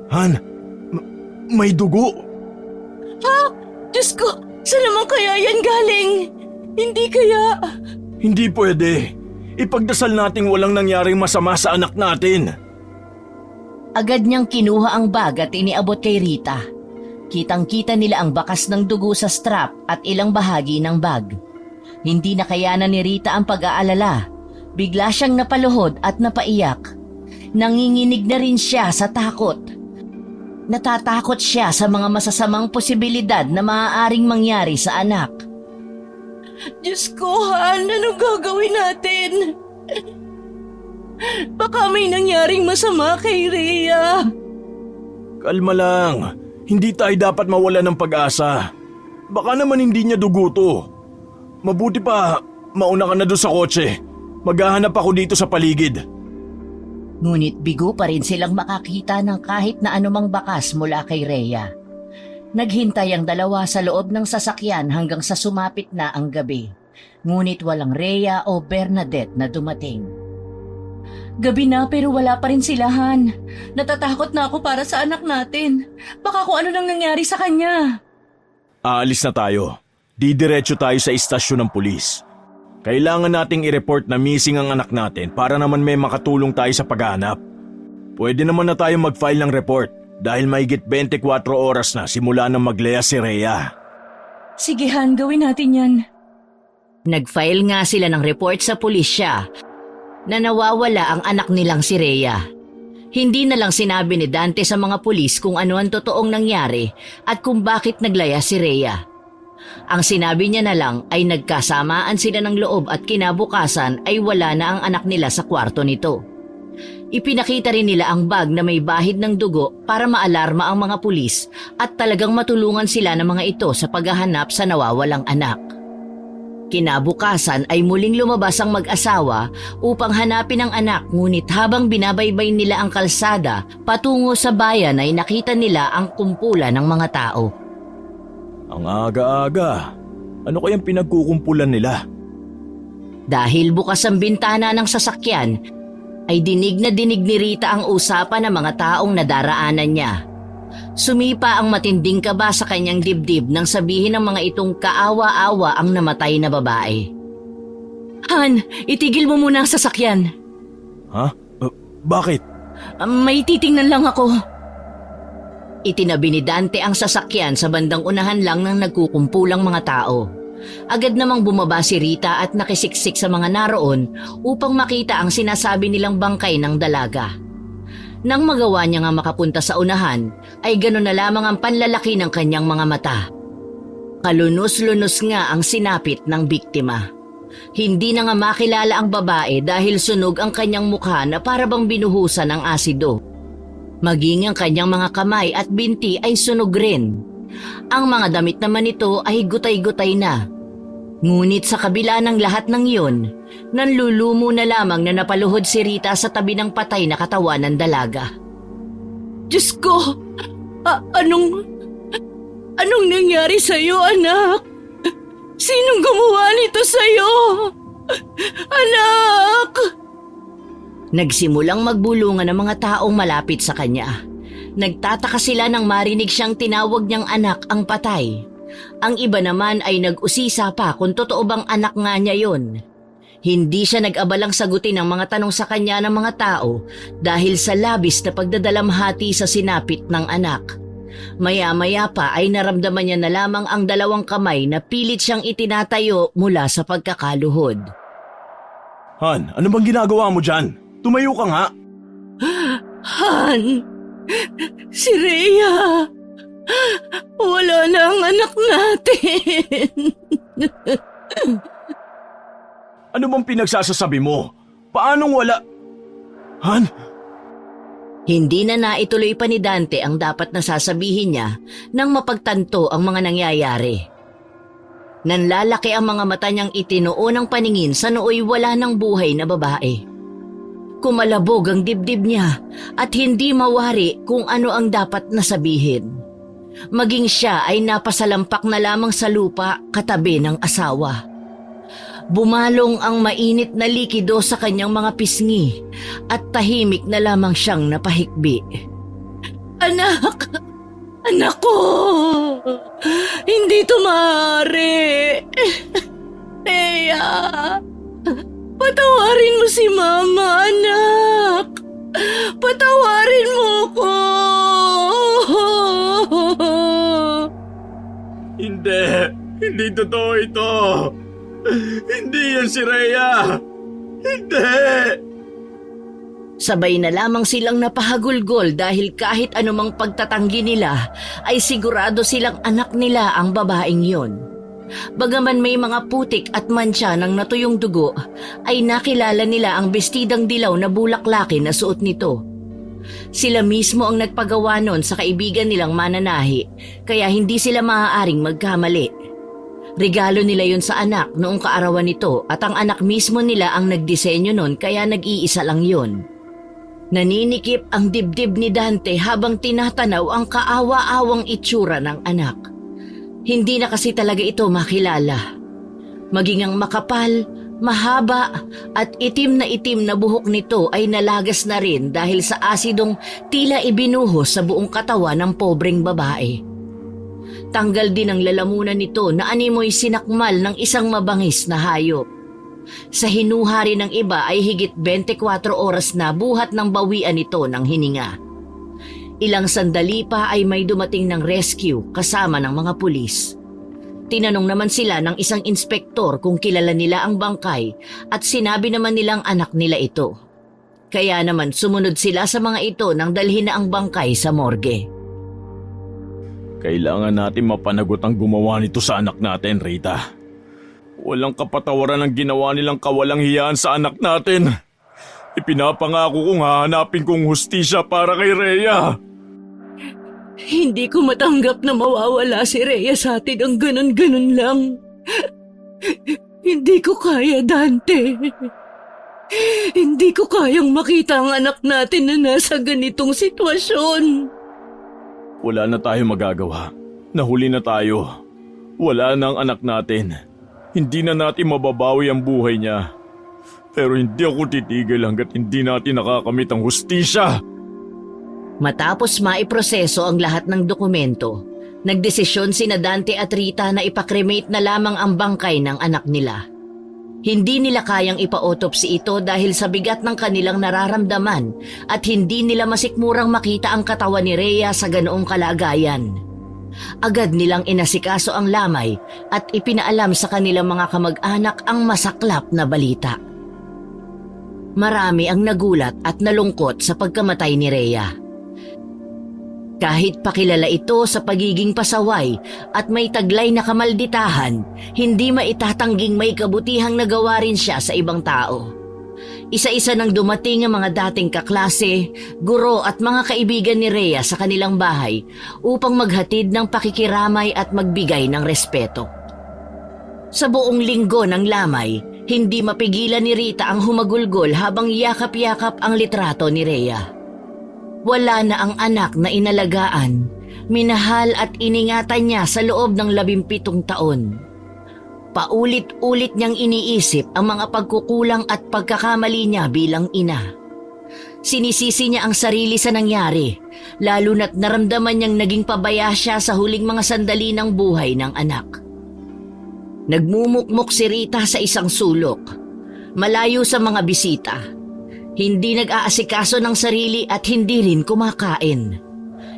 Han, may dugo. Ha? Diyos ko, saan naman kaya yan galing? Hindi kaya... Hindi pwede. Ipagdasal nating walang nangyaring masama sa anak natin. Agad niyang kinuha ang bag at iniabot kay Rita. Kitang-kita nila ang bakas ng dugo sa strap at ilang bahagi ng bag. Hindi na kayanan ni Rita ang pag-aalala. Bigla siyang napaluhod at napaiyak. Nanginginig na rin siya sa takot. Natatakot siya sa mga masasamang posibilidad na maaaring mangyari sa anak. Diyos ko, Han, anong gagawin natin? Baka may nangyaring masama kay Rhea. Kalma lang. Hindi tayo dapat mawala ng pag-asa. Baka naman hindi niya dugo to. Mabuti pa, mauna ka na doon sa kotse. Maghahanap ako dito sa paligid. Ngunit bigo pa rin silang makakita ng kahit na anumang bakas mula kay Rhea. Naghintay ang dalawa sa loob ng sasakyan hanggang sa sumapit na ang gabi. Ngunit walang Rhea o Bernadette na dumating. Gabi na pero wala pa rin sila, Han. Natatakot na ako para sa anak natin. Baka kung ano nang nangyari sa kanya. Aalis na tayo. Didiretso tayo sa istasyon ng pulis. Kailangan nating i-report na missing ang anak natin para naman may makatulong tayo sa paghahanap. Pwede naman na tayo mag-file ng report dahil mahigit 24 oras na simula nang maglaya si Rhea. Sige, Han, gawin natin yan. Nag-file nga sila ng report sa pulisya na nawawala ang anak nilang si Rhea. Hindi na lang sinabi ni Dante sa mga pulis kung ano ang totoong nangyari at kung bakit naglaya si Rhea. Ang sinabi niya na lang ay nagkasamaan sila ng loob at kinabukasan ay wala na ang anak nila sa kwarto nito. Ipinakita rin nila ang bag na may bahid ng dugo para maalarma ang mga pulis at talagang matulungan sila ng mga ito sa paghahanap sa nawawalang anak. Kinabukasan ay muling lumabas ang mag-asawa upang hanapin ang anak, ngunit habang binabaybay nila ang kalsada patungo sa bayan ay nakita nila ang kumpulan ng mga tao. Ang aga-aga. Ano kayang pinagkukumpulan nila? Dahil bukas ang bintana ng sasakyan, ay dinig na dinig ni Rita ang usapan ng mga taong nadaraanan niya. Sumipa ang matinding kaba sa kanyang dibdib nang sabihin ng mga itong kaawa-awa ang namatay na babae. Han, itigil mo muna ang sasakyan. Ha? Bakit? May titingnan lang ako. Itinabi ni Dante ang sasakyan sa bandang unahan lang ng nagkukumpulang mga tao. Agad namang bumaba si Rita at nakisiksik sa mga naroon upang makita ang sinasabi nilang bangkay ng dalaga. Nang magawa niya nga makapunta sa unahan, ay gano'n na lamang ang panlalaki ng kanyang mga mata. Kalunos-lunos nga ang sinapit ng biktima. Hindi na nga makilala ang babae dahil sunog ang kanyang mukha na para bang binuhusan ng asido. Maging ang kanyang mga kamay at binti ay sunog rin. Ang mga damit naman nito ay gutay-gutay na. Ngunit sa kabila ng lahat ng iyon, nanlulumo na lamang na napaluhod si Rita sa tabi ng patay na katawan ng dalaga. Diyos ko! Anong nangyari sa'yo, anak? Sinong gumawa nito sa'yo? Anak! Nagsimulang magbulungan ang mga taong malapit sa kanya. Nagtataka sila nang marinig siyang tinawag niyang anak ang patay. Ang iba naman ay nag-usisa pa kung totoo bang anak nga niya yon. Hindi siya nag-abalang sagutin ang mga tanong sa kanya ng mga tao dahil sa labis na pagdadalamhati sa sinapit ng anak. Maya-maya pa ay naramdaman niya na lamang ang dalawang kamay na pilit siyang itinatayo mula sa pagkakaluhod. Han, ano bang ginagawa mo dyan? Tumayo ka nga. Han! Si Rhea! Wala na ang anak natin! Ano bang pinagsasasabi mo? Paanong wala? Han? Hindi na naituloy pa ni Dante ang dapat na sasabihin niya nang mapagtanto ang mga nangyayari. Nanlalaki ang mga mata niyang itinuon ng paningin sa nooy wala ng buhay na babae. Kumalabog ang dibdib niya at hindi mawari kung ano ang dapat na sabihin. Maging siya ay napasalampak na lamang sa lupa katabi ng asawa. Bumalong ang mainit na likido sa kanyang mga pisngi at tahimik na lamang siyang napahikbi. Anak! Anak ko! Hindi ito maaari! Rhea! Patawarin mo si Mama, anak! Patawarin mo ko! Hindi! Hindi totoo ito! Hindi yan si Rhea! Hindi! Sabay na lamang silang napahagulgol dahil kahit anumang pagtatanggi nila ay sigurado silang anak nila ang babaeng yon. Bagaman may mga putik at mantsa ng natuyong dugo, ay nakilala nila ang bestidang dilaw na bulaklakin na suot nito. Sila mismo ang nagpagawa nun sa kaibigan nilang mananahi, kaya hindi sila maaaring magkamali. Regalo nila yun sa anak noong kaarawan nito at ang anak mismo nila ang nagdisenyo nun kaya nag-iisa lang yun. Naninikip ang dibdib ni Dante habang tinatanaw ang kaawa-awang itsura ng anak. Hindi na kasi talaga ito makilala. Maging ang makapal, mahaba at itim na buhok nito ay nalagas na rin dahil sa asidong tila ibinuhos sa buong katawan ng pobreng babae. Tanggal din ang lalamunan nito na animoy sinakmal ng isang mabangis na hayop. Sa hinuha rin ng iba ay higit 24 oras na buhat ng bawian nito ng hininga. Ilang sandali pa ay may dumating ng rescue kasama ng mga pulis. Tinanong naman sila ng isang inspektor kung kilala nila ang bangkay at sinabi naman nilang anak nila ito. Kaya naman sumunod sila sa mga ito nang dalhin na ang bangkay sa morgue. Kailangan natin mapanagot ang gumawa nito sa anak natin, Rita. Walang kapatawaran ang ginawa nilang kawalang hiyaan sa anak natin. Ipinapangako kong hahanapin kong hustisya para kay Rhea. Hindi ko matanggap na mawawala si Rhea sa atin ang ganun-ganun lang. Hindi ko kaya, Dante. Hindi ko kayang makita ang anak natin na nasa ganitong sitwasyon. Wala na tayo magagawa. Nahuli na tayo. Wala na ang anak natin. Hindi na natin mababawi ang buhay niya. Pero hindi ako titigil hanggat hindi natin nakakamit ang hustisya. Matapos maiproseso ang lahat ng dokumento, nagdesisyon sina Dante at Rita na ipakremate na lamang ang bangkay ng anak nila. Hindi nila kayang ipa-autopsy ito dahil sa bigat ng kanilang nararamdaman at hindi nila masikmurang makita ang katawan ni Rhea sa ganoong kalagayan. Agad nilang inasikaso ang lamay at ipinaalam sa kanilang mga kamag-anak ang masaklap na balita. Marami ang nagulat at nalungkot sa pagkamatay ni Rhea. Kahit pakilala ito sa pagiging pasaway at may taglay na kamalditahan, hindi maitatangging may kabutihang nagawa rin siya sa ibang tao. Isa-isa nang dumating ang mga dating kaklase, guro at mga kaibigan ni Rhea sa kanilang bahay upang maghatid ng pakikiramay at magbigay ng respeto. Sa buong linggo ng lamay, hindi mapigilan ni Rita ang humagulgol habang yakap-yakap ang litrato ni Rhea. Wala na ang anak na inalagaan, minahal at iningatan niya sa loob ng 17 taon. Paulit-ulit niyang iniisip ang mga pagkukulang at pagkakamali niya bilang ina. Sinisisi niya ang sarili sa nangyari, lalo na't naramdaman niyang naging pabaya siya sa huling mga sandali ng buhay ng anak. Nagmumukmok si Rita sa isang sulok, malayo sa mga bisita. Hindi nag-aasikaso ng sarili at hindi rin kumakain.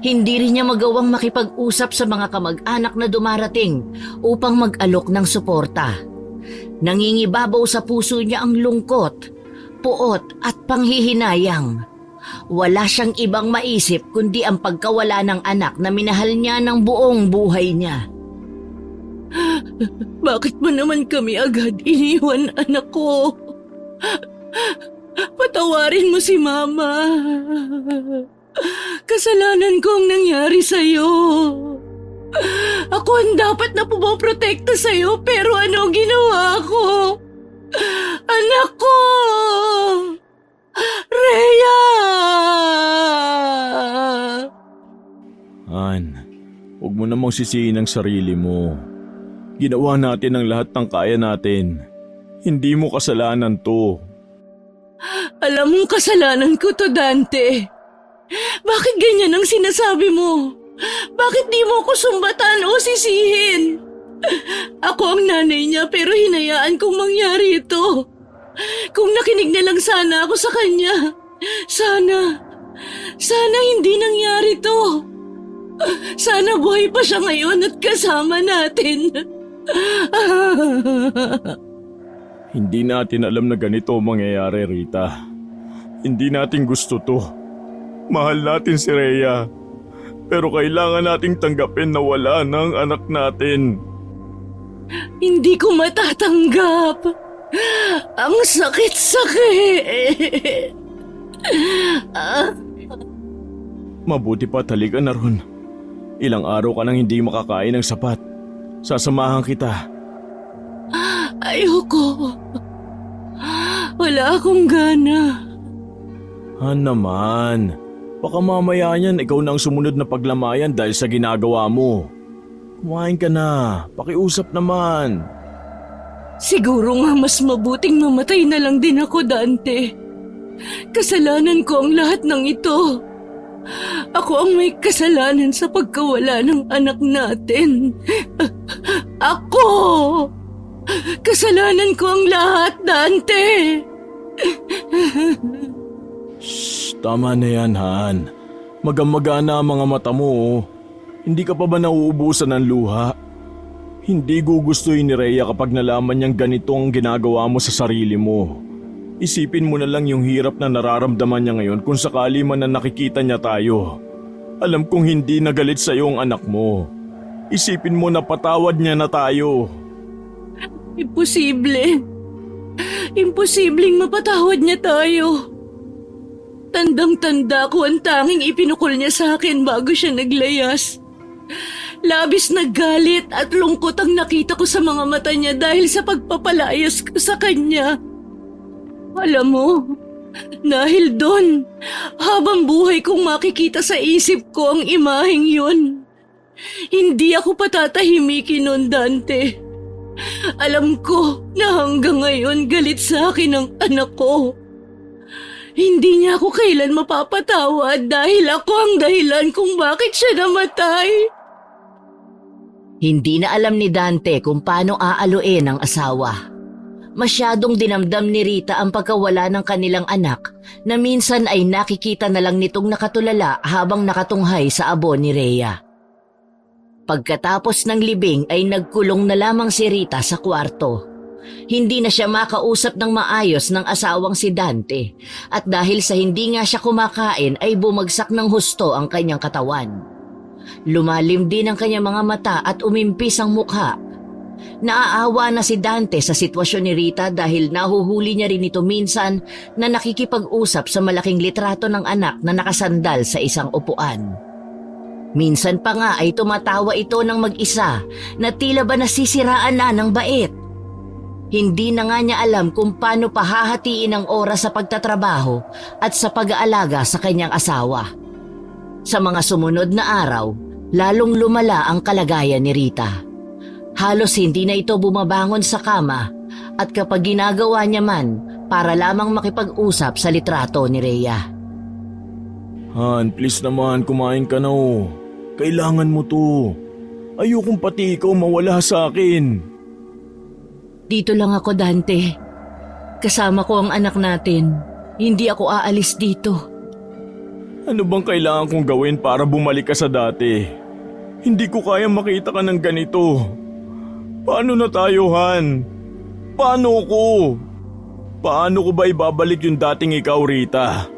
Hindi rin niya magawang makipag-usap sa mga kamag-anak na dumarating upang mag-alok ng suporta. Nangingibabaw sa puso niya ang lungkot, puot at panghihinayang. Wala siyang ibang maisip kundi ang pagkawala ng anak na minahal niya ng buong buhay niya. Bakit mo naman kami agad iniwan, anak ko? Patawarin mo si Mama. Kasalanan ko ang nangyari sa'yo. Ako ang dapat na pumoprotekta sa'yo pero ano ginawa ko? Anak ko! Rhea! Han, huwag mo namang sisihin ang sarili mo. Ginawa natin ang lahat ng kaya natin. Hindi mo kasalanan to. Alam mong kasalanan ko to, Dante. Bakit ganyan ang sinasabi mo? Bakit di mo ako sumbatan o sisihin? Ako ang nanay niya pero hinayaan kong mangyari ito. Kung nakinig na lang sana ako sa kanya, sana hindi nangyari to. Sana buhay pa siya ngayon at kasama natin. Hindi natin alam na ganito ang mangyayari, Rita. Hindi natin gusto to. Mahal natin si Rhea. Pero kailangan nating tanggapin na wala na ang anak natin. Hindi ko matatanggap. Ang sakit-sakit. Mabuti pa taliga na ron. Ilang araw ka nang hindi makakain ng sapat. Sasamahan kita. Ayoko. Wala akong gana. Han naman. Baka mamaya niyan ikaw na ang sumunod na paglamayan dahil sa ginagawa mo. Kumain ka na. Pakiusap naman. Siguro nga mas mabuting mamatay na lang din ako, Dante. Kasalanan ko ang lahat ng ito. Ako ang may kasalanan sa pagkawala ng anak natin. Ako! Kasalanan ko ang lahat, Dante! Shh, tama na yan, Han. Magamaga na ang mga mata mo. Oh. Hindi ka pa ba nauubusan ng luha? Hindi gugustuhin ni Rhea kapag nalaman niyang ganito ang ginagawa mo sa sarili mo. Isipin mo na lang yung hirap na nararamdaman niya ngayon kung sakali man na nakikita niya tayo. Alam kong hindi nagalit sa iyo ang anak mo. Isipin mo na patawad niya na tayo. Imposible. Imposibleng mapatawad niya tayo. Tandang-tanda ko ang tanging ipinukol niya sa akin bago siya naglayas. Labis na galit at lungkot ang nakita ko sa mga mata niya dahil sa pagpapalayas ko sa kanya. Alam mo, dahil doon, habang buhay kong makikita sa isip ko ang imaheng yun. Hindi ako patatahimikin nun, Dante. Alam ko na hanggang ngayon galit sa akin ang anak ko. Hindi niya ako kailan mapapatawad dahil ako ang dahilan kung bakit siya namatay. Hindi na alam ni Dante kung paano aaluin ang asawa. Masyadong dinamdam ni Rita ang pagkawala ng kanilang anak na minsan ay nakikita na lang nitong nakatulala habang nakatunghay sa abo ni Rhea. Pagkatapos ng libing ay nagkulong na lamang si Rita sa kwarto. Hindi na siya makausap ng maayos ng asawang si Dante at dahil sa hindi nga siya kumakain ay bumagsak ng husto ang kanyang katawan. Lumalim din ang kanyang mga mata at umimpis ang mukha. Naaawa na si Dante sa sitwasyon ni Rita dahil nahuhuli niya rin ito minsan na nakikipag-usap sa malaking litrato ng anak na nakasandal sa isang upuan. Minsan pa nga ay tumatawa ito ng mag-isa na tila ba nasisiraan na ng bait. Hindi na nga niya alam kung paano pahahatiin ang oras sa pagtatrabaho at sa pag-aalaga sa kanyang asawa. Sa mga sumunod na araw, lalong lumala ang kalagayan ni Rita. Halos hindi na ito bumabangon sa kama at kapag ginagawa niya man para lamang makipag-usap sa litrato ni Rhea. Han, please naman, kumain ka na oh. Kailangan mo to. Ayokong pati ikaw mawala sa akin. Dito lang ako, Dante. Kasama ko ang anak natin. Hindi ako aalis dito. Ano bang kailangan kong gawin para bumalik ka sa dati? Hindi ko kaya makita ka ng ganito. Paano na tayo, Han? Paano ko? Paano ko ba ibabalik yung dating ikaw, Rita?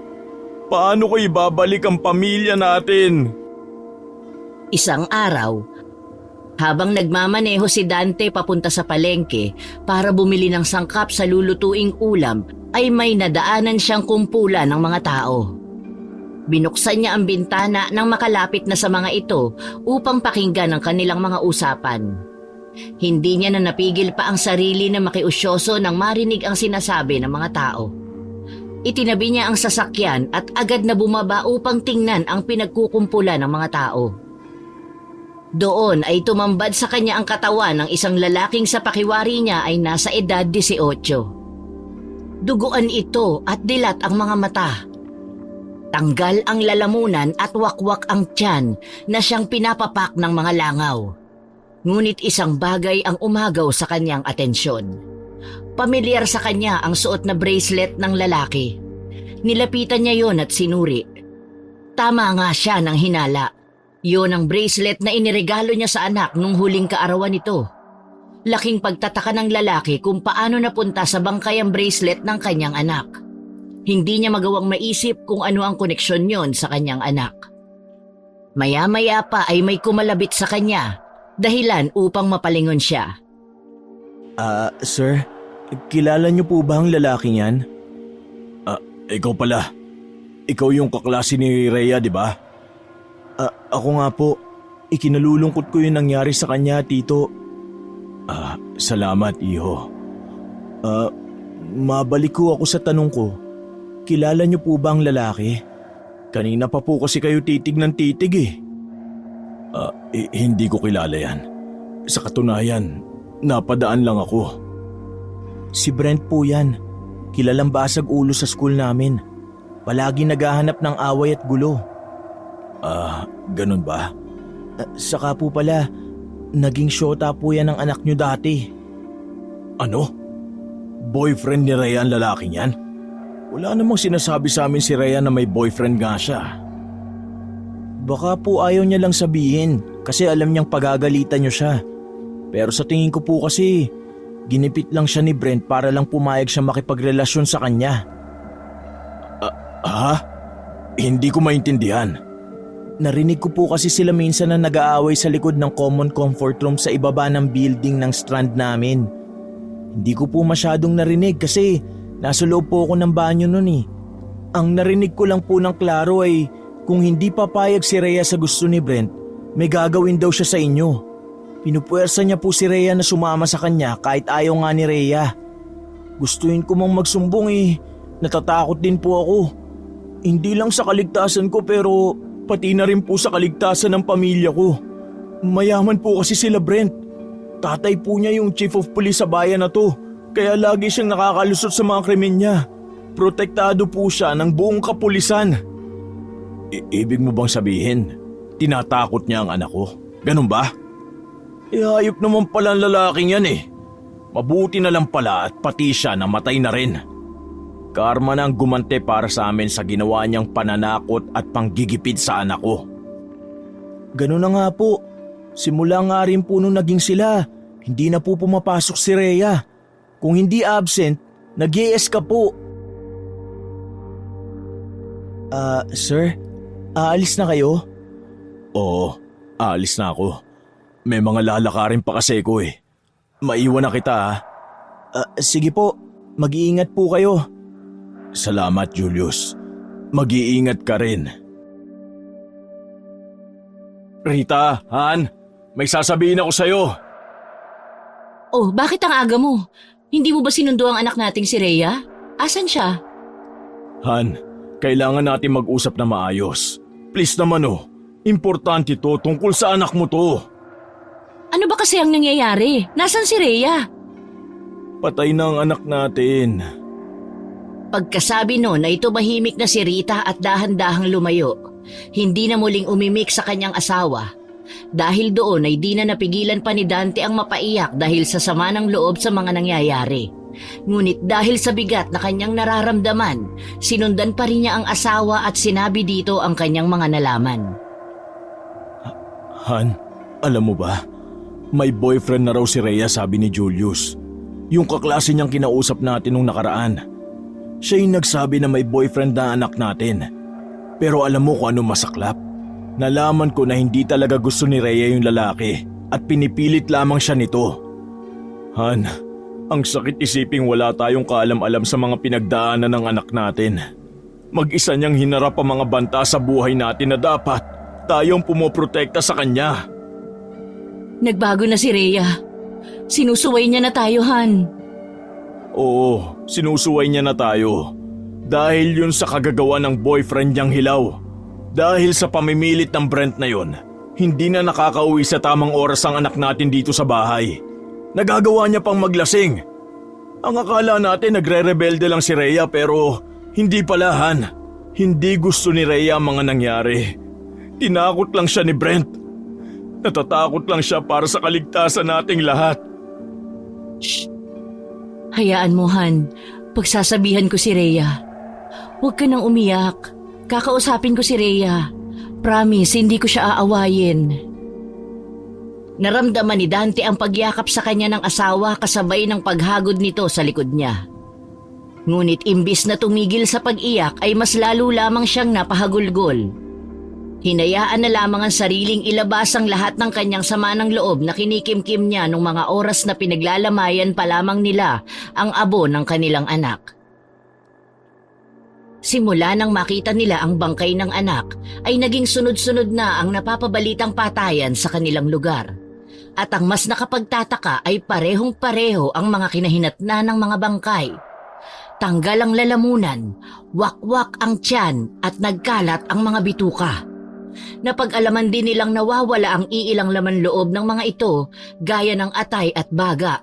Paano ko ibabalik ang pamilya natin? Isang araw, habang nagmamaneho si Dante papunta sa palengke para bumili ng sangkap sa lulutuing ulam, ay may nadaanan siyang kumpulan ng mga tao. Binuksan niya ang bintana nang makalapit na sa mga ito upang pakinggan ang kanilang mga usapan. Hindi niya na napigil pa ang sarili na makiusyoso nang marinig ang sinasabi ng mga tao. Itinabi niya ang sasakyan at agad na bumaba upang tingnan ang pinagkukumpulan ng mga tao. Doon ay tumambad sa kanya ang katawan ng isang lalaking sa pakiwari niya ay nasa edad 18. Duguan ito at dilat ang mga mata. Tanggal ang lalamunan at wakwak ang tiyan na siyang pinapapak ng mga langaw. Ngunit isang bagay ang umagaw sa kanyang atensyon. Pamilyar sa kanya ang suot na bracelet ng lalaki. Nilapitan niya yon at sinuri. Tama nga siya ng hinala. Yon ang bracelet na iniregalo niya sa anak nung huling kaarawan nito. Laking pagtataka ng lalaki kung paano napunta sa bangkay ang bracelet ng kanyang anak. Hindi niya magawang maisip kung ano ang koneksyon yon sa kanyang anak. Maya-maya pa ay may kumalabit sa kanya, dahilan upang mapalingon siya. Sir, kilala niyo po ba ang lalaking yan? Ikaw pala. Ikaw yung kaklase ni Rhea, di ba? Ako nga po. Ikinalulungkot ko yung nangyari sa kanya, tito. Salamat, iho. Mabalik ko ako sa tanong ko. Kilala niyo po ba ang lalaki? Kanina pa po kasi kayo titig ng titig eh. Hindi ko kilala yan. Sa katunayan, napadaan lang ako. Si Brent po yan. Kilalang basag ulo sa school namin. Palagi naghahanap ng away at gulo. Ganun ba? Saka po pala, naging syota po yan ng anak nyo dati. Ano? Boyfriend ni Rhea ang lalaking yan? Wala namang sinasabi sa amin si Rhea na may boyfriend nga siya. Baka po ayaw niya lang sabihin kasi alam niyang pagagalitan niyo siya. Pero sa tingin ko po kasi, ginipit lang siya ni Brent para lang pumayag siya makipagrelasyon sa kanya. Hindi ko maintindihan. Narinig ko po kasi sila minsan na nag-aaway sa likod ng common comfort room sa ibaba ng building ng strand namin. Hindi ko po masyadong narinig kasi nasa loob po ako ng banyo nun eh. Ang narinig ko lang po ng klaro ay kung hindi papayag si Rhea sa gusto ni Brent, may gagawin daw siya sa inyo. Pinupuwersa niya po si Rhea na sumama sa kanya kahit ayaw nga ni Rhea. Gustuin ko mang magsumbong eh, natatakot din po ako. Hindi lang sa kaligtasan ko pero pati na rin po sa kaligtasan ng pamilya ko. Mayaman po kasi sila Brent. Tatay po niya yung chief of police sa bayan na to, kaya lagi siyang nakakalusot sa mga krimen niya. Protektado po siya ng buong kapulisan. Ibig mo bang sabihin, tinatakot niya ang anak ko? Ganun ba? Hayop naman pala ang lalaking yan eh. Mabuti na lang pala at pati siya namatay na rin. Karma na ang gumante para sa amin sa ginawa niyang pananakot at panggigipid sa anak ko. Ganun na nga po. Simula nga rin po nung naging sila, hindi na po pumapasok si Rhea. Kung hindi absent, nag-i-escape po. Sir, aalis na kayo? Oo, aalis na ako. May mga lalakarin pa kasi ko eh. Maiwan na kita ha. Sige po, mag-iingat po kayo. Salamat Julius, mag-iingat ka rin. Rita, Han, may sasabihin ako sa'yo. Oh, bakit ang aga mo? Hindi mo ba sinundo ang anak nating si Rhea? Asan siya? Han, kailangan natin mag-usap na maayos. Please naman importante to tungkol sa anak mo to. Ano ba kasi ang nangyayari? Nasaan si Rhea? Patay na ang anak natin. Pagkasabi na ito mahimik na si Rita at dahan-dahang lumayo. Hindi na muling umimik sa kanyang asawa. Dahil doon ay di na napigilan pa ni Dante ang mapaiyak dahil sa sama ng loob sa mga nangyayari. Ngunit dahil sa bigat na kanyang nararamdaman, sinundan pa rin niya ang asawa at sinabi dito ang kanyang mga nalaman. Han, alam mo ba? May boyfriend na raw si Rhea, sabi ni Julius. Yung kaklase niyang kinausap natin nung nakaraan. Siya yung nagsabi na may boyfriend na anak natin. Pero alam mo kung ano masaklap? Nalaman ko na hindi talaga gusto ni Rhea yung lalaki at pinipilit lamang siya nito. Han, ang sakit isiping wala tayong kaalam-alam sa mga pinagdaanan ng anak natin. Mag-isa niyang hinarap ang mga banta sa buhay natin na dapat tayong pumoprotekta sa kanya. Nagbago na si Rhea. Sinusuway niya na tayo, Han. Oo, sinusuway niya na tayo. Dahil yun sa kagagawa ng boyfriend niyang hilaw. Dahil sa pamimilit ng Brent na yun, hindi na nakakauwi sa tamang oras ang anak natin dito sa bahay. Nagagawa niya pang maglasing. Ang akala natin nagre-rebelde lang si Rhea pero hindi pala Han. Hindi gusto ni Rhea ang mga nangyari. Tinakot lang siya ni Brent. Natatakot lang siya para sa kaligtasan nating lahat. Shh! Hayaan mo, Han. Pagsasabihan ko si Rhea. Huwag ka nang umiyak. Kakausapin ko si Rhea. Promise, hindi ko siya aawayin. Naramdaman ni Dante ang pagyakap sa kanya ng asawa kasabay ng paghagod nito sa likod niya. Ngunit imbis na tumigil sa pag-iyak ay mas lalo lamang siyang napahagulgol. Hinayaan na lamang ang sariling ilabas ang lahat ng kanyang sama ng loob na kinikimkim niya nung mga oras na pinaglalamayan pa lamang nila ang abo ng kanilang anak. Simula nang makita nila ang bangkay ng anak, ay naging sunod-sunod na ang napapabalitang patayan sa kanilang lugar. At ang mas nakapagtataka ay parehong-pareho ang mga kinahinatnan ng mga bangkay. Tanggal ang lalamunan, wakwak ang tiyan at nagkalat ang mga bituka. Napag-alaman din nilang nawawala ang iilang laman loob ng mga ito gaya ng atay at baga.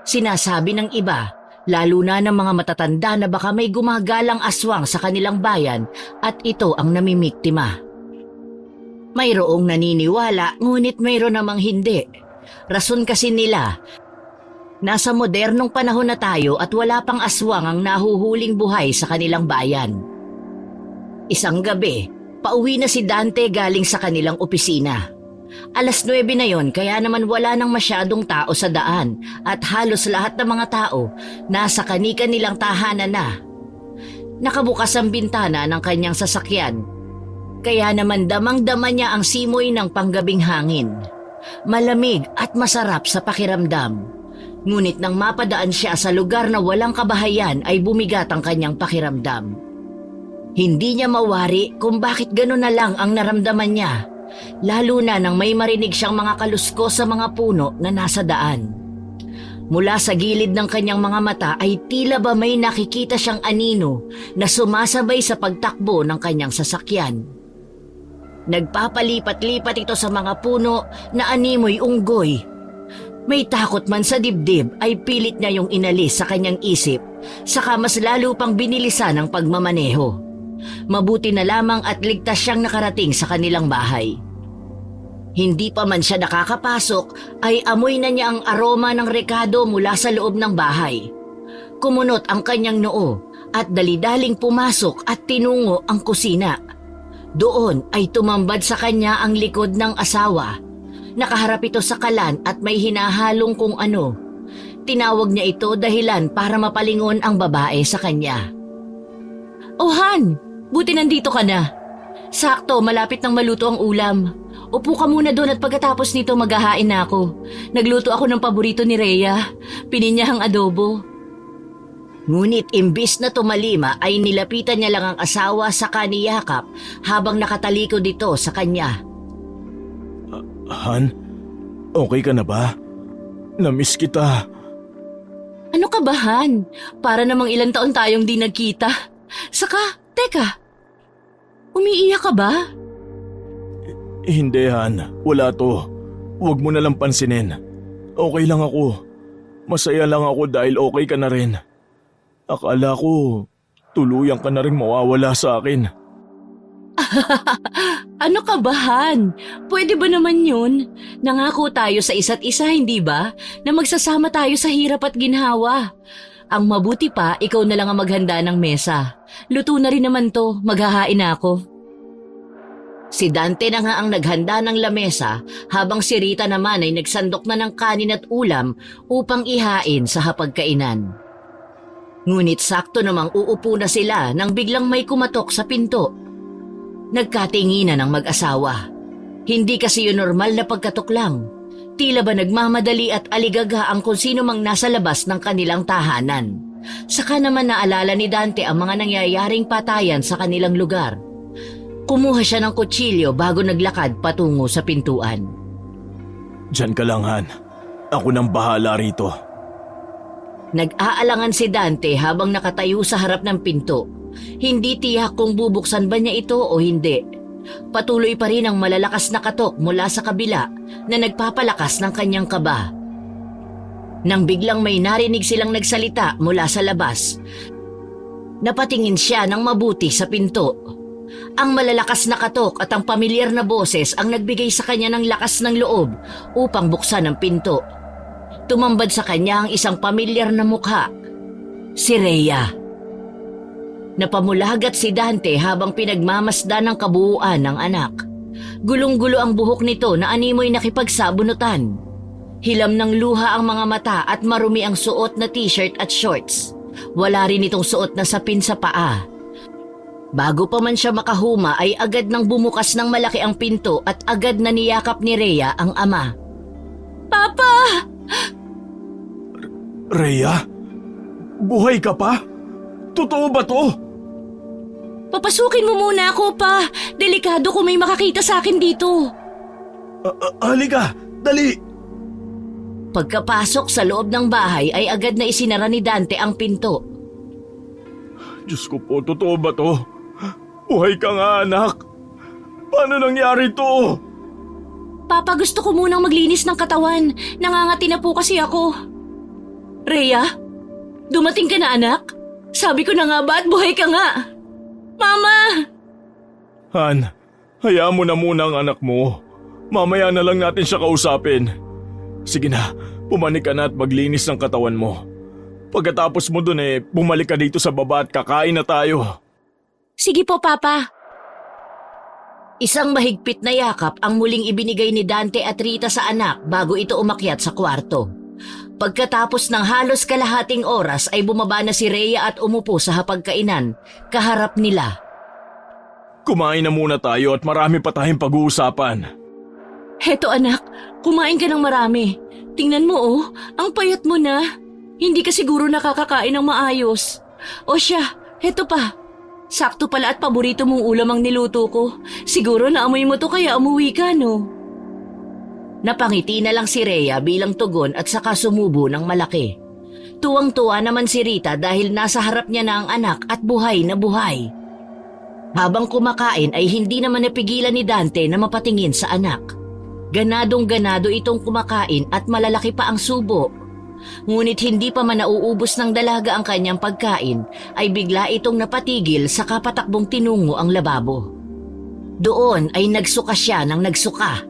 Sinasabi ng iba, lalo na ng mga matatanda na baka may gumagalang aswang sa kanilang bayan at ito ang namimiktima. Mayroong naniniwala ngunit mayroon namang hindi. Rason kasi nila, nasa modernong panahon na tayo at wala pang aswang ang nahuhuling buhay sa kanilang bayan. Isang gabi, pauwi na si Dante galing sa kanilang opisina. 9:00 na yon kaya naman wala nang masyadong tao sa daan at halos lahat ng mga tao nasa kani-kanilang tahanan na. Nakabukas ang bintana ng kanyang sasakyan. Kaya naman damang-dama niya ang simoy ng panggabing hangin. Malamig at masarap sa pakiramdam. Ngunit nang mapadaan siya sa lugar na walang kabahayan ay bumigat ang kanyang pakiramdam. Hindi niya mawari kung bakit gano'n na lang ang naramdaman niya. Lalo na nang may marinig siyang mga kalusko sa mga puno na nasa daan. Mula sa gilid ng kanyang mga mata ay tila ba may nakikita siyang anino na sumasabay sa pagtakbo ng kanyang sasakyan. Nagpapalipat-lipat ito sa mga puno na animoy unggoy. May takot man sa dibdib ay pilit niya yung inalis sa kanyang isip, saka mas lalo pang binilisan ang pagmamaneho. Mabuti na lamang at ligtas siyang nakarating sa kanilang bahay. Hindi pa man siya nakakapasok ay amoy na niya ang aroma ng rekado mula sa loob ng bahay. Kumunot ang kanyang noo at dali-daling pumasok at tinungo ang kusina. Doon ay tumambad sa kanya ang likod ng asawa. Nakaharap ito sa kalan at may hinahalong kung ano. Tinawag niya ito dahilan para mapalingon ang babae sa kanya. "Oh Han, buti nandito ka na. Sakto, malapit nang maluto ang ulam. Upo ka muna doon at pagkatapos nito maghahain na ako. Nagluto ako ng paborito ni Rhea, pininyahang adobo." Ngunit imbis na tumalima ay nilapitan niya lang ang asawa sa kaniyakap habang nakatalikod dito sa kanya. Han, okay ka na ba? Namiss kita. "Ano ka ba, Han? Para namang ilang taon tayong di nagkita. Saka, teka, umiiyak ka ba?" Hindi, Han. Wala to. Huwag mo na lang pansinin. Okay lang ako. Masaya lang ako dahil okay ka na rin. Akala ko, tuluyan ka na rin mawawala sa akin. Ano ka ba, Han? Pwede ba naman yun? Nangako tayo sa isa't isa, hindi ba? Na magsasama tayo sa hirap at ginhawa. Ang mabuti pa, ikaw na lang ang maghanda ng mesa. Luto na rin naman to, maghahain na ako. Si Dante na nga ang naghanda ng lamesa habang si Rita naman ay nagsandok na ng kanin at ulam upang ihain sa hapagkainan. Ngunit sakto namang uupo na sila nang biglang may kumatok sa pinto. Nagkatinginan ang mag-asawa. Hindi kasi yun normal na pagkatok lang. Tila ba nagmamadali at aligaga ang kung sino mang nasa labas ng kanilang tahanan. Saka naman naalala ni Dante ang mga nangyayaring patayan sa kanilang lugar. Kumuha siya ng kutsilyo bago naglakad patungo sa pintuan. Diyan ka lang, Han. Ako nang bahala rito. Nag-aalangan si Dante habang nakatayo sa harap ng pinto. Hindi tiyak kung bubuksan ba niya ito o hindi. Patuloy pa rin ang malalakas na katok mula sa kabila na nagpapalakas ng kanyang kaba. Nang biglang may narinig silang nagsalita mula sa labas, napatingin siya ng mabuti sa pinto. Ang malalakas na katok at ang pamilyar na boses ang nagbigay sa kanya ng lakas ng loob upang buksan ang pinto. Tumambad sa kanya ang isang pamilyar na mukha, si Rhea. Napamulagat si Dante habang pinagmamasdan ng kabuuan ng anak. Gulong-gulo ang buhok nito na animoy nakipagsabunutan. Hilam ng luha ang mga mata at marumi ang suot na t-shirt at shorts. Wala rin itong suot na sapin sa paa. Bago pa man siya makahuma ay agad nang bumukas ng malaki ang pinto at agad na niyakap ni Rhea ang ama. "Papa!" Rhea? Buhay ka pa? Totoo ba to? "Papasukin mo muna ako, pa. Delikado kung may makakita sa akin dito." Halika, dali! Pagkapasok sa loob ng bahay ay agad na isinara ni Dante ang pinto. Diyos ko po, totoo ba to? Buhay ka nga, anak. Paano nangyari to? "Papa, gusto ko munang maglinis ng katawan. Nangangati na po kasi ako." Rhea? Dumating ka na, anak? Sabi ko na nga ba at buhay ka nga? Mama! Han, hayaan mo na muna ang anak mo. Mamaya na lang natin siya kausapin. Sige na, pumanik ka na at maglinis ng katawan mo. Pagkatapos mo dun bumalik ka dito sa baba at kakain na tayo. Sige po, Papa. Isang mahigpit na yakap ang muling ibinigay ni Dante at Rita sa anak bago ito umakyat sa kwarto. Pagkatapos ng halos kalahating oras ay bumaba na si Rhea at umupo sa hapagkainan, kaharap nila. Kumain na muna tayo at marami pa tayong pag-uusapan. Heto anak, kumain ka ng marami. Tingnan mo ang payat mo na. Hindi ka siguro nakakakain ng maayos. O siya, heto pa. Sakto pala at paborito mong ulam ang niluto ko. Siguro naamoy mo to kaya umuwi ka, no? Napangiti na lang si Rhea bilang tugon at saka sumubo ng malaki. Tuwang-tuwa naman si Rita dahil nasa harap niya na ang anak at buhay na buhay. Habang kumakain ay hindi naman napigilan ni Dante na mapatingin sa anak. Ganadong-ganado itong kumakain at malalaki pa ang subo. Ngunit hindi pa man nauubos ng dalaga ang kanyang pagkain ay bigla itong napatigil sa kapatakbong tinungo ang lababo. Doon ay nagsuka siya ng nagsuka.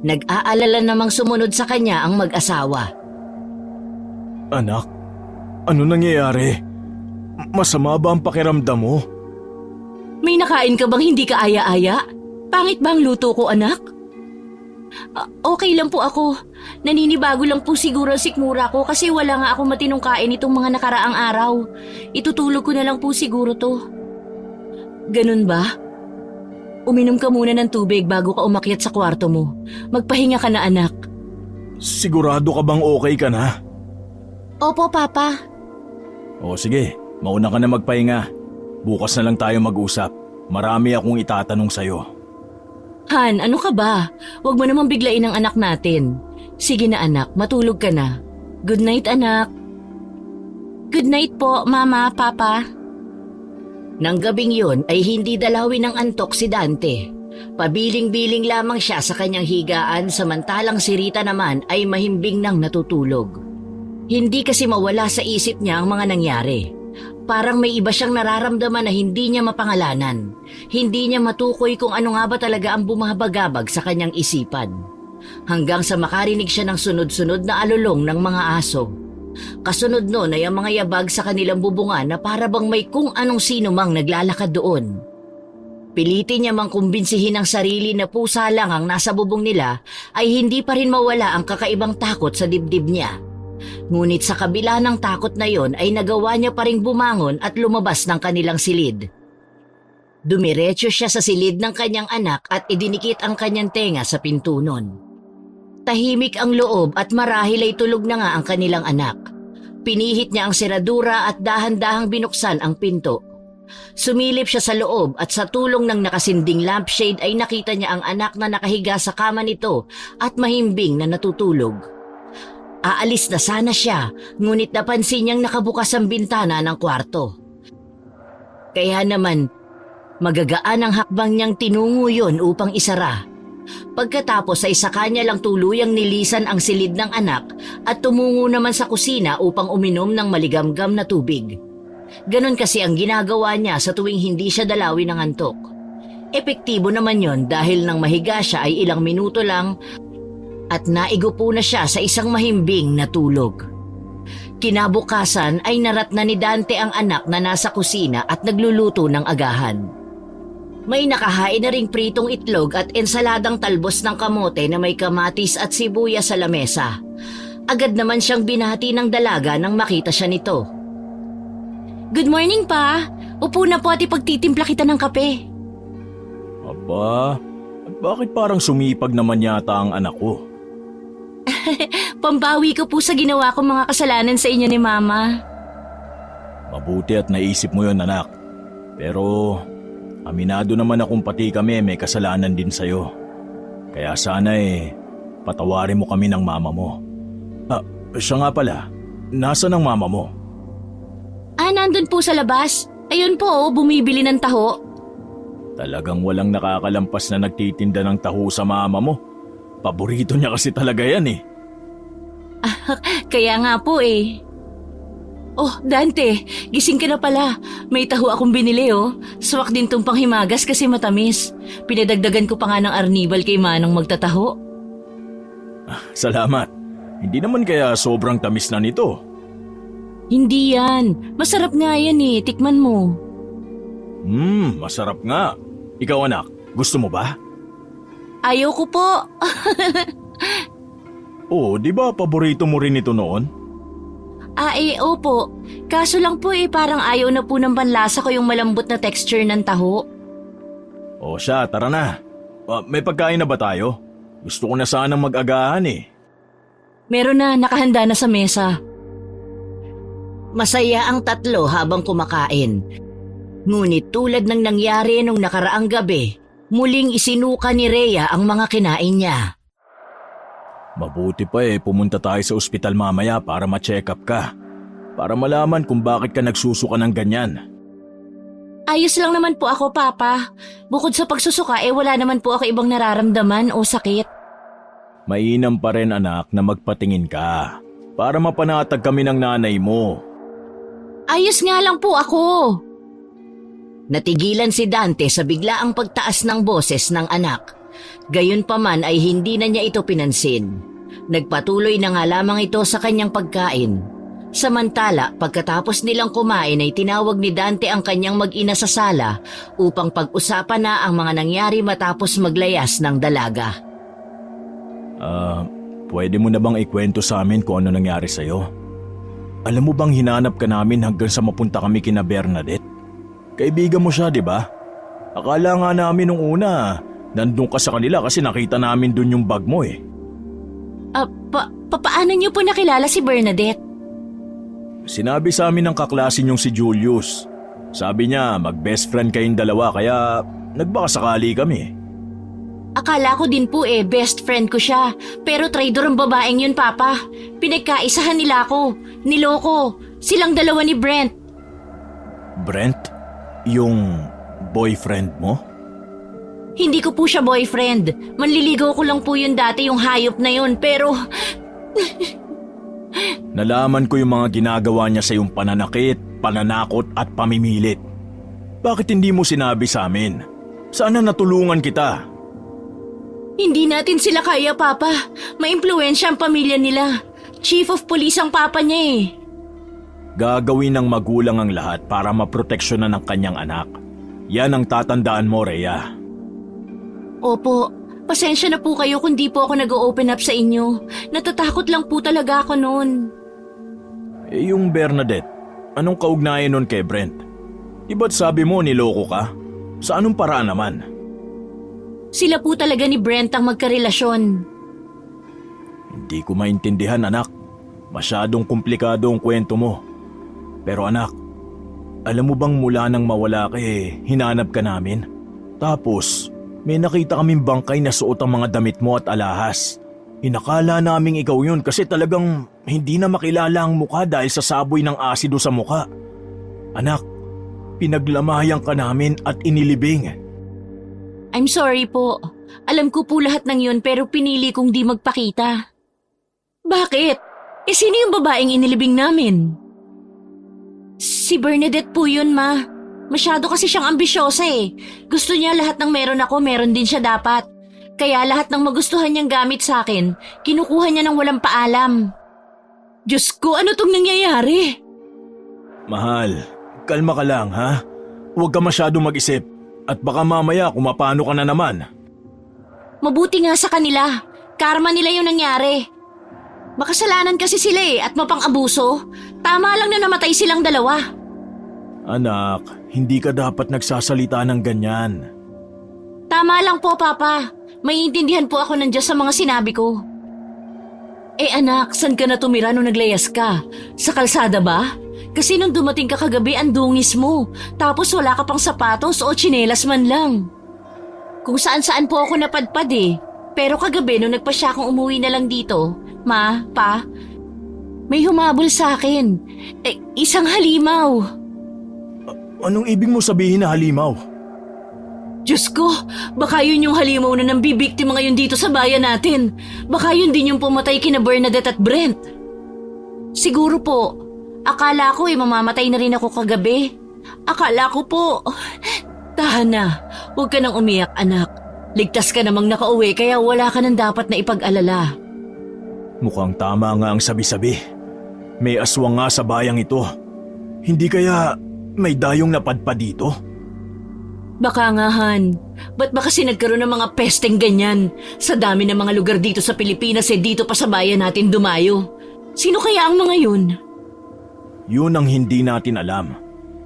Nag-aalala namang sumunod sa kanya ang mag-asawa. Anak, ano nangyayari? Masama ba ang pakiramdam mo? May nakain ka bang hindi ka aya-aya? Pangit ba ang luto ko, anak? Okay lang po ako. Naninibago lang po siguro ang sikmura ko kasi wala nga ako matinong kain itong mga nakaraang araw. Itutulog ko na lang po siguro to. Ganun ba? Uminom ka muna ng tubig bago ka umakyat sa kwarto mo. Magpahinga ka na, anak. Sigurado ka bang okay ka na? Opo, Papa. O sige, mauna ka na magpahinga. Bukas na lang tayo mag-usap. Marami akong itatanong sa'yo. Han, ano ka ba? Huwag mo namang biglain ang anak natin. Sige na anak, matulog ka na. Good night, anak. Good night po, Mama, Papa. Nang gabing yun ay hindi dalawin ng antok si Dante. Pabiling-biling lamang siya sa kanyang higaan samantalang si Rita naman ay mahimbing nang natutulog. Hindi kasi mawala sa isip niya ang mga nangyari. Parang may iba siyang nararamdaman na hindi niya mapangalanan. Hindi niya matukoy kung ano nga ba talaga ang bumabagabag sa kanyang isipan. Hanggang sa makarinig siya ng sunod-sunod na alulong ng mga aso. Kasunod nun ay ang mga yabag sa kanilang bubungan na para bang may kung anong sino mang naglalakad doon. Pilitin niya mang kumbinsihin ang sarili na pusa lang ang nasa bubong nila ay hindi pa rin mawala ang kakaibang takot sa dibdib niya. Ngunit sa kabila ng takot na yon ay nagawa niya pa ring bumangon at lumabas ng kanilang silid. Dumiretso siya sa silid ng kanyang anak at idinikit ang kanyang tenga sa pinto nun. Tahimik ang loob at marahil ay tulog na nga ang kanilang anak. Pinihit niya ang seradura at dahan-dahang binuksan ang pinto. Sumilip siya sa loob at sa tulong ng nakasinding lampshade ay nakita niya ang anak na nakahiga sa kama nito at mahimbing na natutulog. Aalis na sana siya, ngunit napansin niyang nakabukas ang bintana ng kwarto. Kaya naman, magagaan ang hakbang niyang tinungo yon upang isara. Pagkatapos ay saka niya lang tuluyang nilisan ang silid ng anak at tumungo naman sa kusina upang uminom ng maligamgam na tubig. Ganon kasi ang ginagawa niya sa tuwing hindi siya dalawin ng antok. Epektibo naman yon dahil nang mahiga siya ay ilang minuto lang at naigupo na siya sa isang mahimbing na tulog. Kinabukasan ay naratna ni Dante ang anak na nasa kusina at nagluluto ng agahan. May nakahain na ring pritong itlog at ensaladang talbos ng kamote na may kamatis at sibuyas sa lamesa. Agad naman siyang binati ng dalaga nang makita siya nito. Good morning, Pa. Upo na po at ipagtitimpla kita ng kape. Aba, at bakit parang sumipag naman yata ang anak ko? Pambawi ko po sa ginawa kong mga kasalanan sa inyo ni Mama. Mabuti at naisip mo yon, anak. Pero aminado naman akong pati kami may kasalanan din sa'yo. Kaya sana patawarin mo kami ng mama mo. Siya nga pala, nasaan ang mama mo? Nandun po sa labas. Ayun po, bumibili ng taho. Talagang walang nakakalampas na nagtitinda ng taho sa mama mo. Paborito niya kasi talaga yan . Kaya nga po eh. Oh, Dante, gising ka na pala. May taho akong binili oh. Swak din tong panghimagas kasi matamis. Pinadagdagan ko pa nga ng arnibal kay Manong magtataho. Salamat. Hindi naman kaya sobrang tamis na nito. Hindi yan. Masarap nga yan eh. Tikman mo. Masarap nga. Ikaw anak, gusto mo ba? Ayaw ko po. Oo, di ba paborito mo rin ito noon? Opo. Kaso lang po parang ayaw na po ng panlasa ko yung malambot na texture ng taho. O siya, tara na. May pagkain na ba tayo? Gusto ko na sanang mag-agahan eh. Meron na, nakahanda na sa mesa. Masaya ang tatlo habang kumakain. Ngunit tulad ng nangyari nung nakaraang gabi, muling isinuka ni Rhea ang mga kinain niya. Mabuti pa pumunta tayo sa ospital mamaya para ma-check up ka. Para malaman kung bakit ka nagsusuka ng ganyan. Ayos lang naman po ako, Papa. Bukod sa pagsusuka, wala naman po ako ibang nararamdaman o sakit. Mainam pa rin anak na magpatingin ka. Para mapanatag kami ng nanay mo. Ayos nga lang po ako. Natigilan si Dante sa biglaang pagtaas ng boses ng anak. Gayunpaman ay hindi na niya ito pinansin. Nagpatuloy na nga lamang ito sa kanyang pagkain. Samantala, pagkatapos nilang kumain ay tinawag ni Dante ang kanyang mag-ina sa sala upang pag-usapan na ang mga nangyari matapos maglayas ng dalaga. Pwede mo na bang ikwento sa amin kung ano nangyari sa'yo? Alam mo bang hinanap ka namin hanggang sa mapunta kami kina Bernadette? Kaibigan mo siya, di ba? Akala nga namin nung una, nandun ka sa kanila kasi nakita namin dun yung bag mo eh. Paano niyo po nakilala si Bernadette? Sinabi sa amin ng kaklase niyong si Julius. Sabi niya mag-best friend kayong dalawa kaya nagbakasakali kami. Akala ko din po best friend ko siya. Pero traidor ang babaeng yun, Papa. Pinagkaisahan nila ako. Niloko. Silang dalawa ni Brent. Brent? Yung boyfriend mo? Hindi ko po siya boyfriend. Manliligaw ko lang po yun dati yung hayop na yun. Pero... Nalaman ko yung mga ginagawa niya sa iyong pananakit, pananakot at pamimilit. Bakit hindi mo sinabi sa amin? Sana natulungan kita. Hindi natin sila kaya, Papa. Maimpluwensya ang pamilya nila. Chief of Police ang papa niya Gagawin ng magulang ang lahat para maproteksyonan ng kanyang anak. Yan ang tatandaan mo, Rhea. Opo, pasensya na po kayo kung di po ako nag-open up sa inyo. Natatakot lang po talaga ako noon. Yung Bernadette, anong kaugnayan nun kay Brent? Di ba't sabi mo niloko ka? Sa anong paraan naman? Sila po talaga ni Brent ang magkarelasyon. Hindi ko maintindihan, anak. Masyadong komplikado ang kwento mo. Pero anak, alam mo bang mula nang mawala ka hinanap ka namin? Tapos, may nakita kaming bangkay na suot ang mga damit mo at alahas. Inakala naming ikaw yun kasi talagang hindi na makilala ang mukha dahil sa saboy ng asido sa mukha. Anak, pinaglamayan ka namin at inilibing. I'm sorry po. Alam ko po lahat ng yun pero pinili kong di magpakita. Bakit? Sino yung babaeng inilibing namin? Si Bernadette po yun, Ma. Masyado kasi siyang ambisyosa Gusto niya lahat ng meron ako, meron din siya dapat. Kaya lahat ng magustuhan niyang gamit sa akin, kinukuha niya ng walang paalam. Diyos ko, ano tong nangyayari? Mahal, kalma ka lang ha. Huwag ka masyado mag-isip at baka mamaya kumapano ka na naman. Mabuti nga sa kanila. Karma nila yung nangyari. Makasalanan kasi sila at mapang-abuso. Tama lang na namatay silang dalawa. Anak, hindi ka dapat nagsasalita ng ganyan. Tama lang po, Papa. Maiintindihan po ako ng Diyos sa mga sinabi ko. Anak, saan ka na tumira nung naglayas ka? Sa kalsada ba? Kasi nung dumating ka kagabi, ang dungis mo. Tapos wala ka pang sapatos o tsinelas man lang. Kung saan-saan po ako napadpad Pero kagabi nung nagpasya akong umuwi na lang dito, Ma, Pa, may humabol sa akin. Isang halimaw. Anong ibig mo sabihin na halimaw? Diyos ko, baka yun yung halimaw na nang bibiktima ngayon dito sa bayan natin. Baka yun din yung pumatay kina Bernadette at Brent. Siguro po. Akala ko mamamatay na rin ako kagabi. Akala ko po. Tahan na, huwag ka nang umiyak anak. Ligtas ka namang nakauwi kaya wala ka nang dapat na ipag-alala. Mukhang tama nga ang sabi-sabi. May aswang nga sa bayang ito. Hindi kaya may dayong napadpad dito? Baka nga Han, ba't ba kasi nagkaroon ng mga pesteng ganyan? Sa dami ng mga lugar dito sa Pilipinas dito pa sa bayan natin dumayo. Sino kaya ang mga yun? Yun ang hindi natin alam.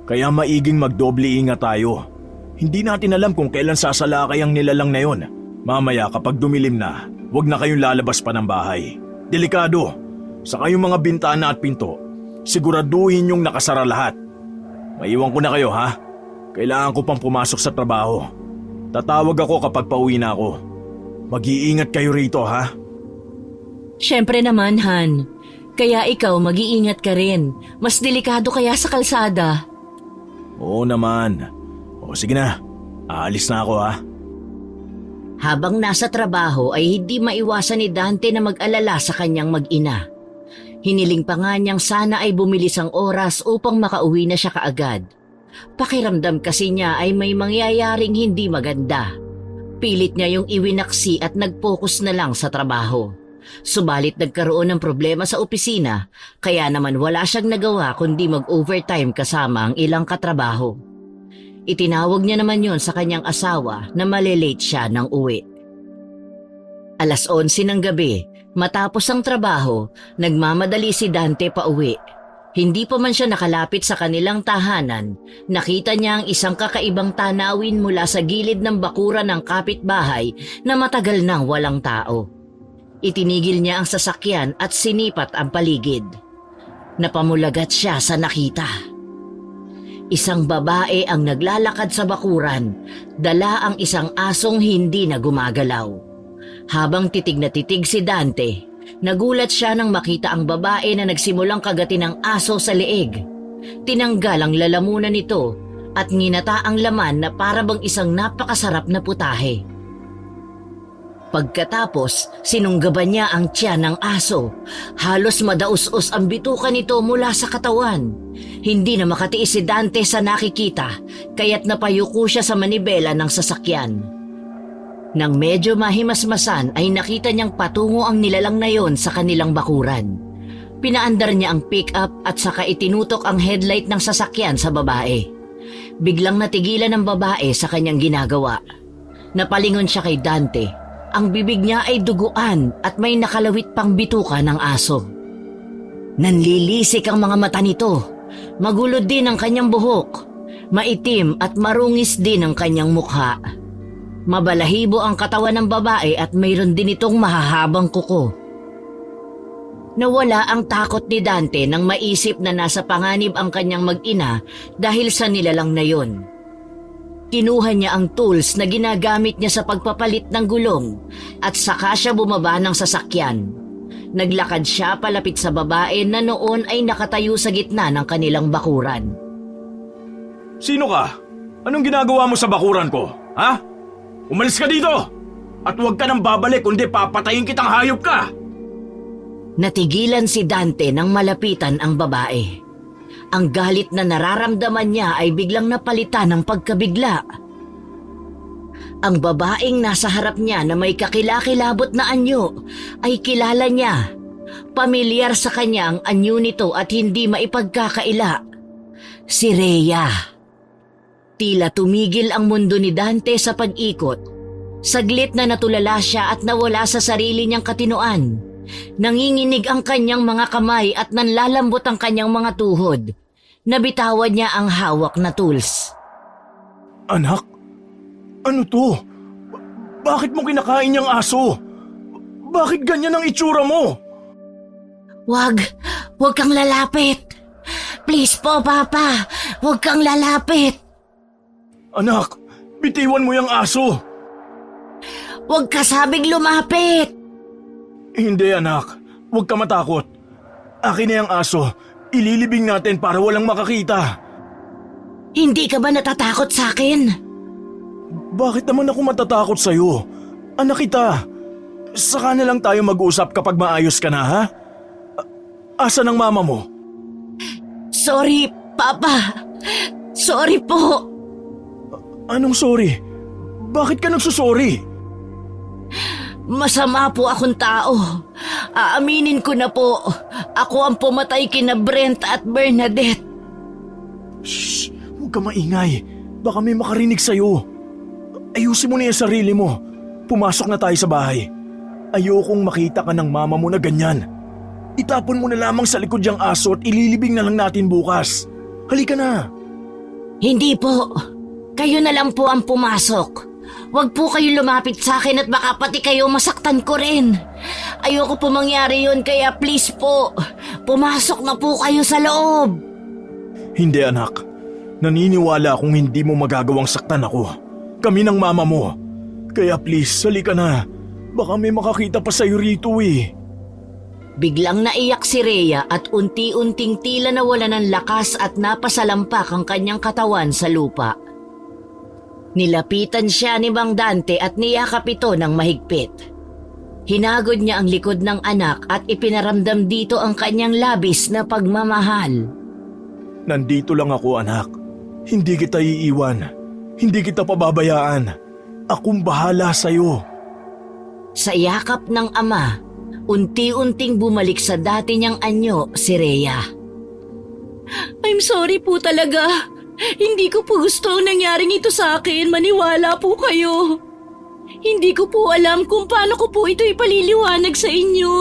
Kaya maiging magdoble ingat tayo. Hindi natin alam kung kailan sasalakay ang nilalang na yon. Mamaya kapag dumilim na, huwag na kayong lalabas pa ng bahay. Delikado. Sa kayong mga bintana at pinto, siguraduhin yung nakasara lahat. Maiwan ko na kayo ha. Kailangan ko pang pumasok sa trabaho. Tatawag ako kapag pauwi na ako. Mag-iingat kayo rito ha. Siyempre naman Han. Kaya ikaw mag-iingat ka rin. Mas delikado kaya sa kalsada. Oo naman. O sige na, aalis na ako ha. Habang nasa trabaho ay hindi maiwasan ni Dante na mag-alala sa kanyang mag-ina. Hiniling pa nga niyang sana ay bumilis ang oras upang makauwi na siya kaagad. Pakiramdam kasi niya ay may mangyayaring hindi maganda. Pilit niya yung iwinaksi at nag-focus na lang sa trabaho. Subalit nagkaroon ng problema sa opisina, kaya naman wala siyang nagawa kundi mag-overtime kasama ang ilang katrabaho. Itinawag niya naman yon sa kanyang asawa na malilate siya ng uwi. 11:00 ng gabi, matapos ang trabaho, nagmamadali si Dante pa uwi. Hindi pa man siya nakalapit sa kanilang tahanan, nakita niya ang isang kakaibang tanawin mula sa gilid ng bakuran ng kapitbahay na matagal nang walang tao. Itinigil niya ang sasakyan at sinipat ang paligid. Napamulagat siya sa nakita. Isang babae ang naglalakad sa bakuran, dala ang isang asong hindi na gumagalaw. Habang titig na titig si Dante, nagulat siya nang makita ang babae na nagsimulang kagatin ng aso sa leeg. Tinanggal ang lalamunan nito at nginata ang laman na parabang isang napakasarap na putahe. Pagkatapos, sinunggaban niya ang tiyan ng aso. Halos madaus-us ang bituka nito mula sa katawan. Hindi na makatiis si Dante sa nakikita, kaya't napayuko siya sa manibela ng sasakyan. Nang medyo mahimasmasan ay nakita niyang patungo ang nilalang na yon sa kanilang bakuran. Pinaandar niya ang pick-up at saka itinutok ang headlight ng sasakyan sa babae. Biglang natigilan ng babae sa kanyang ginagawa. Napalingon siya kay Dante. Ang bibig niya ay duguan at may nakalawit pang bituka ng aso. Nanlilisik ang mga mata nito. Magulo din ang kanyang buhok. Maitim at marungis din ang kanyang mukha. Mabalahibo ang katawan ng babae at mayroon din itong mahahabang kuko. Nawala ang takot ni Dante nang maisip na nasa panganib ang kanyang mag-ina dahil sa nilalang na yon. Kinuha niya ang tools na ginagamit niya sa pagpapalit ng gulong at saka siya bumaba ng sasakyan. Naglakad siya palapit sa babae na noon ay nakatayo sa gitna ng kanilang bakuran. Sino ka? Anong ginagawa mo sa bakuran ko? Ha? Umalis ka dito! At huwag ka nang babalik kundi papatayin kitang hayop ka! Natigilan si Dante nang malapitan ang babae. Ang galit na nararamdaman niya ay biglang napalitan ng pagkabigla. Ang babaeng nasa harap niya na may kakilakilabot na anyo ay kilala niya. Pamilyar sa kanya ang anyo nito at hindi maipagkakaila. Si Rhea. Tila tumigil ang mundo ni Dante sa pag-ikot. Saglit na natulala siya at nawala sa sarili niyang katinoan. Nanginginig ang kanyang mga kamay at nanlalambot ang kanyang mga tuhod. Nabitawan niya ang hawak na tools. Anak, ano to? Bakit mo kinakain yung aso? Bakit ganyan ang itsura mo? Wag kang lalapit. Please po, Papa, wag kang lalapit. Anak, bitiwan mo yung aso. Wag ka sabing lumapit. Hindi anak, huwag ka matakot. Akin na yung aso, ililibing natin para walang makakita. Hindi ka ba natatakot sa akin? Bakit naman ako matatakot sa'yo? Anak kita. Saka na lang tayo mag-usap kapag maayos ka na, ha? Asan ang mama mo? Sorry, Papa. Sorry po. Anong sorry? Bakit ka nagsusorry? Masama po akong tao. Aaminin ko na po. Ako ang pumatay kina Brent at Bernadette. Shh! Huwag ka maingay. Baka may makarinig sa'yo. Ayusin mo na yung sarili mo. Pumasok na tayo sa bahay. Ayokong makita ka ng mama mo na ganyan. Itapon mo na lamang sa likod yung aso at ililibing na lang natin bukas. Halika na. Hindi po. Kayo na lang po ang pumasok. Huwag po kayo lumapit sa akin at baka pati kayo masaktan ko rin. Ayoko po mangyari yun kaya please po, pumasok na po kayo sa loob. Hindi anak. Naniniwala akong hindi mo magagawang saktan ako. Kami ng mama mo. Kaya please, halika na. Baka may makakita pa sa'yo rito eh. Biglang naiyak si Rhea at unti-unting tila nawala ng lakas at napasalampak ang kanyang katawan sa lupa. Nilapitan siya ni Mang Dante at niyakap ito ng mahigpit. Hinagod niya ang likod ng anak at ipinaramdam dito ang kanyang labis na pagmamahal. Nandito lang ako anak. Hindi kita iiwan. Hindi kita pababayaan. Akong bahala sa'yo. Sa yakap ng ama, unti-unting bumalik sa dati niyang anyo si Rhea. I'm sorry po talaga. Hindi ko po gusto ang nangyaring ito sa akin. Maniwala po kayo. Hindi ko po alam kung paano ko po ito ipaliliwanag sa inyo.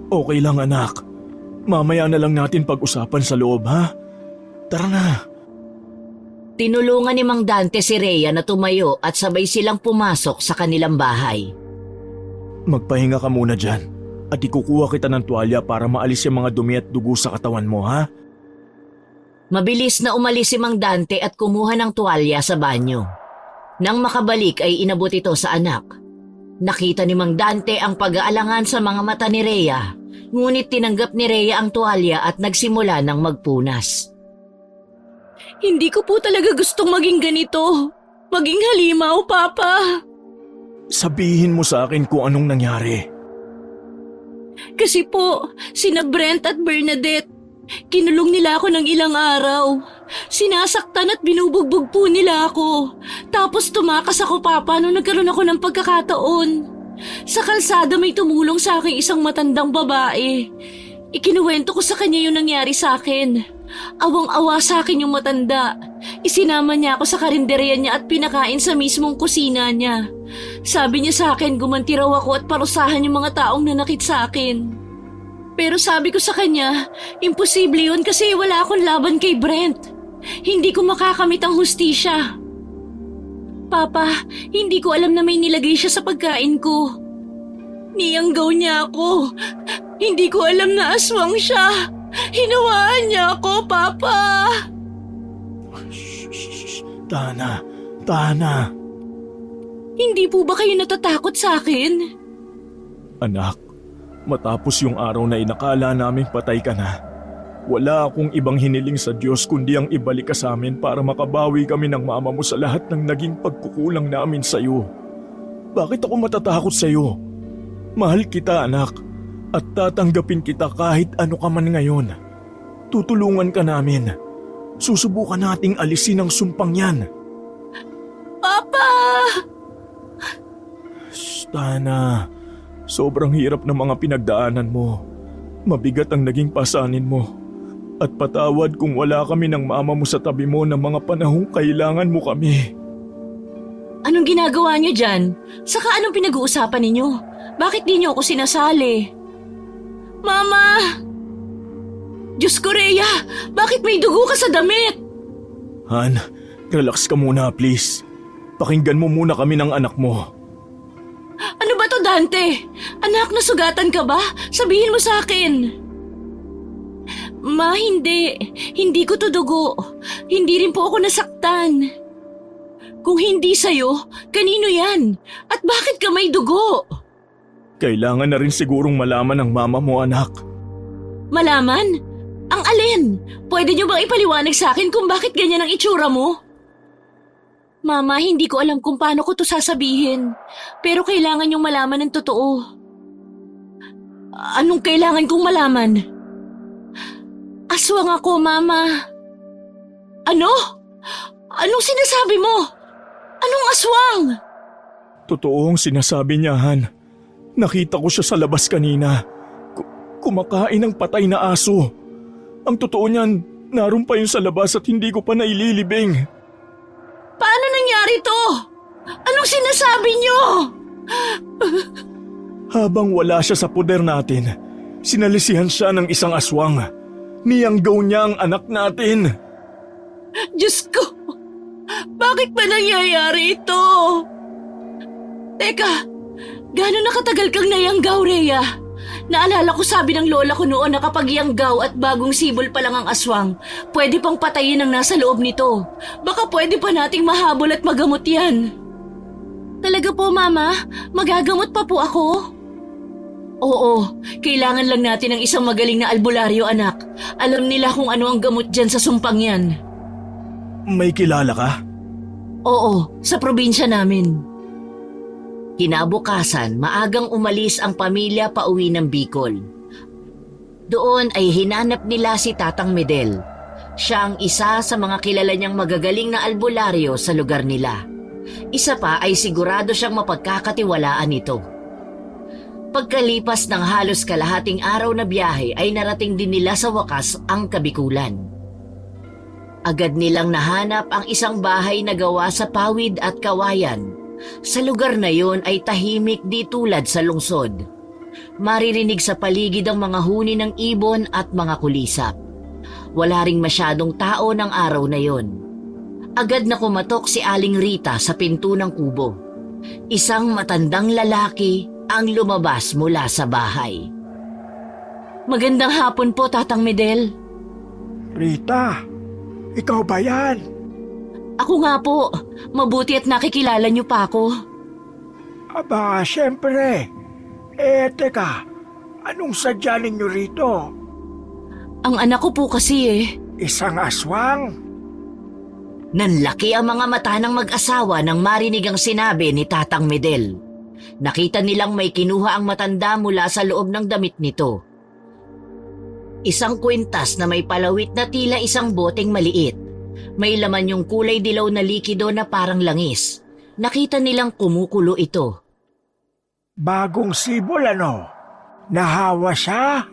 Okay lang anak. Mamaya na lang natin pag-usapan sa loob ha. Tara na. Tinulungan ni Mang Dante si Rhea na tumayo at sabay silang pumasok sa kanilang bahay. Magpahinga ka muna dyan. At ikukuha kita ng tuwalya para maalis yung mga dumi at dugo sa katawan mo ha. Mabilis na umalis si Mang Dante at kumuha ng tuwalya sa banyo. Nang makabalik ay inabot ito sa anak. Nakita ni Mang Dante ang pag-aalangan sa mga mata ni Rhea, ngunit tinanggap ni Rhea ang tuwalya at nagsimula ng magpunas. Hindi ko po talaga gustong maging ganito. Maging halimaw, Papa. Sabihin mo sa akin kung anong nangyari. Kasi po, sina Brent at Bernadette, kinulong nila ako ng ilang araw. Sinasaktan at binubugbog po nila ako. Tapos tumakas ako, Papa, nung nagkaroon ako ng pagkakataon. Sa kalsada may tumulong sa akin isang matandang babae. Ikinuwento ko sa kanya yung nangyari sa akin. Awang-awa sa akin yung matanda. Isinama niya ako sa karinderya niya at pinakain sa mismong kusina niya. Sabi niya sa akin gumanti raw ako at parusahan yung mga taong nanakit sa akin. Pero sabi ko sa kanya, imposible yun kasi wala akong laban kay Brent. Hindi ko makakamit ang hustisya. Papa, hindi ko alam na may nilagay siya sa pagkain ko. Niyanggaw niya ako. Hindi ko alam na aswang siya. Hinawaan niya ako, Papa. Shh. Tana. Hindi po ba kayo natatakot sa akin? Anak, matapos yung araw na inakala naming patay ka na, wala akong ibang hiniling sa Diyos kundi ang ibalik ka sa amin para makabawi kami ng mama mo sa lahat ng naging pagkukulang namin sa iyo. Bakit ako matatakot sa iyo? Mahal kita anak, at tatanggapin kita kahit ano ka man ngayon. Tutulungan ka namin. Susubukan nating alisin ang sumpang yan. Papa! Shh, Tana. Sobrang hirap ng mga pinagdaanan mo. Mabigat ang naging pasanin mo. At patawad kung wala kami ng mama mo sa tabi mo ng mga panahong kailangan mo kami. Anong ginagawa niyo dyan? Saka anong pinag-uusapan ninyo? Bakit di niyo ako sinasali? Mama! Diyos ko, Rhea! Bakit may dugo ka sa damit? Han, relax ka muna please. Pakinggan mo muna kami ng anak mo. Ano ba to, Dante? Anak, nasugatan ka ba? Sabihin mo sa akin. Ma, hindi. Hindi ko to dugo. Hindi rin po ako nasaktan. Kung hindi sa'yo, kanino yan? At bakit ka may dugo? Kailangan na rin sigurong malaman ng mama mo anak. Malaman? Ang alin? Pwede niyo bang ipaliwanag sa akin kung bakit ganyan ang itsura mo? Mama, hindi ko alam kung paano ko to sasabihin. Pero kailangan yung malaman ng totoo. Anong kailangan kong malaman? Aswang ako, Mama. Ano? Anong sinasabi mo? Anong aswang? Totoo ang sinasabi niya, Han. Nakita ko siya sa labas kanina. Kumakain ng patay na aso. Ang totoo niyan, naroon pa yun sa labas at hindi ko pa naililibing. Paano nangyari to? Anong sinasabi niyo? Habang wala siya sa poder natin, sinalisihan siya ng isang aswang. Niyanggaw niya ang anak natin. Diyos ko! Bakit ba nangyayari ito? Teka, gano'n nakatagal kang nayanggaw, Rhea? Naalala ko sabi ng lola ko noon na kapag yanggaw at bagong sibol pa lang ang aswang, pwede pang patayin ang nasa loob nito. Baka pwede pa nating mahabol at magamot yan. Talaga po, Mama? Magagamot pa po ako? Oo, kailangan lang natin ng isang magaling na albularyo, anak. Alam nila kung ano ang gamot dyan sa sumpang yan. May kilala ka? Oo, sa probinsya namin. Kinabukasan, maagang umalis ang pamilya pauwi ng Bicol. Doon ay hinanap nila si Tatang Medel. Siya ang isa sa mga kilala niyang magagaling na albularyo sa lugar nila. Isa pa ay sigurado siyang mapagkakatiwalaan nito. Pagkalipas ng halos kalahating araw na biyahe ay narating din nila sa wakas ang Kabikulan. Agad nilang nahanap ang isang bahay na gawa sa pawid at kawayan. Sa lugar na yon ay tahimik di tulad sa lungsod. Maririnig sa paligid ang mga huni ng ibon at mga kulisap. Wala ring masyadong tao ng araw na yon. Agad na kumatok si Aling Rita sa pinto ng kubo. Isang matandang lalaki ang lumabas mula sa bahay. Magandang hapon po, Tatang Medel. Rita, ikaw ba yan? Ako nga po. Mabuti at nakikilala niyo pa ako. Aba, syempre. Teka, anong sadya ninyo rito? Ang anak ko po kasi Isang aswang? Nanlaki ang mga mata ng mag-asawa nang marinig ang sinabi ni Tatang Medel. Nakita nilang may kinuha ang matanda mula sa loob ng damit nito. Isang kwintas na may palawit na tila isang boteng maliit. May laman yung kulay dilaw na likido na parang langis. Nakita nilang kumukulo ito. Bagong sibol ano? Nahawa siya?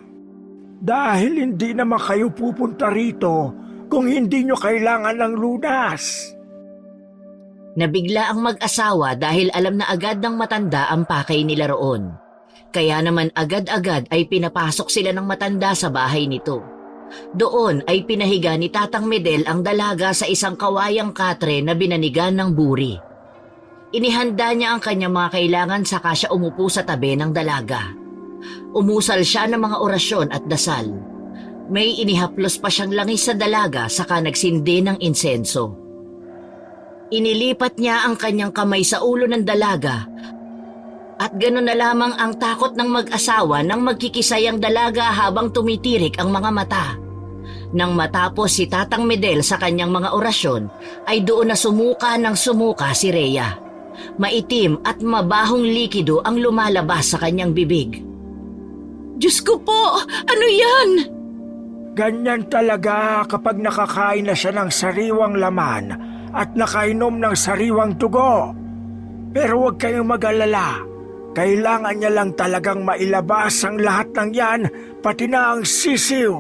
Dahil hindi naman kayo pupunta rito kung hindi nyo kailangan ng lunas. Nabigla ang mag-asawa dahil alam na agad ng matanda ang pakay nila roon. Kaya naman agad-agad ay pinapasok sila ng matanda sa bahay nito. Doon ay pinahiga ni Tatang Medel ang dalaga sa isang kawayang katre na binanigan ng buri. Inihanda niya ang kanyang mga kailangan saka siya umupo sa tabi ng dalaga. Umusal siya ng mga orasyon at dasal. May inihaplos pa siyang langis sa dalaga saka nagsindi ng insenso. Inilipat niya ang kanyang kamay sa ulo ng dalaga at gano'n na lamang ang takot ng mag-asawa nang magkikisay ang dalaga habang tumitirik ang mga mata. Nang matapos si Tatang Medel sa kanyang mga orasyon, ay doon na sumuka ng sumuka si Rhea. Maitim at mabahong likido ang lumalabas sa kanyang bibig. Diyos ko po! Ano yan? Ganyan talaga kapag nakakain na siya ng sariwang laman at nakainom ng sariwang dugo. Pero huwag kayong mag-alala. Kailangan niya lang talagang mailabas ang lahat ng yan, pati na ang sisiw.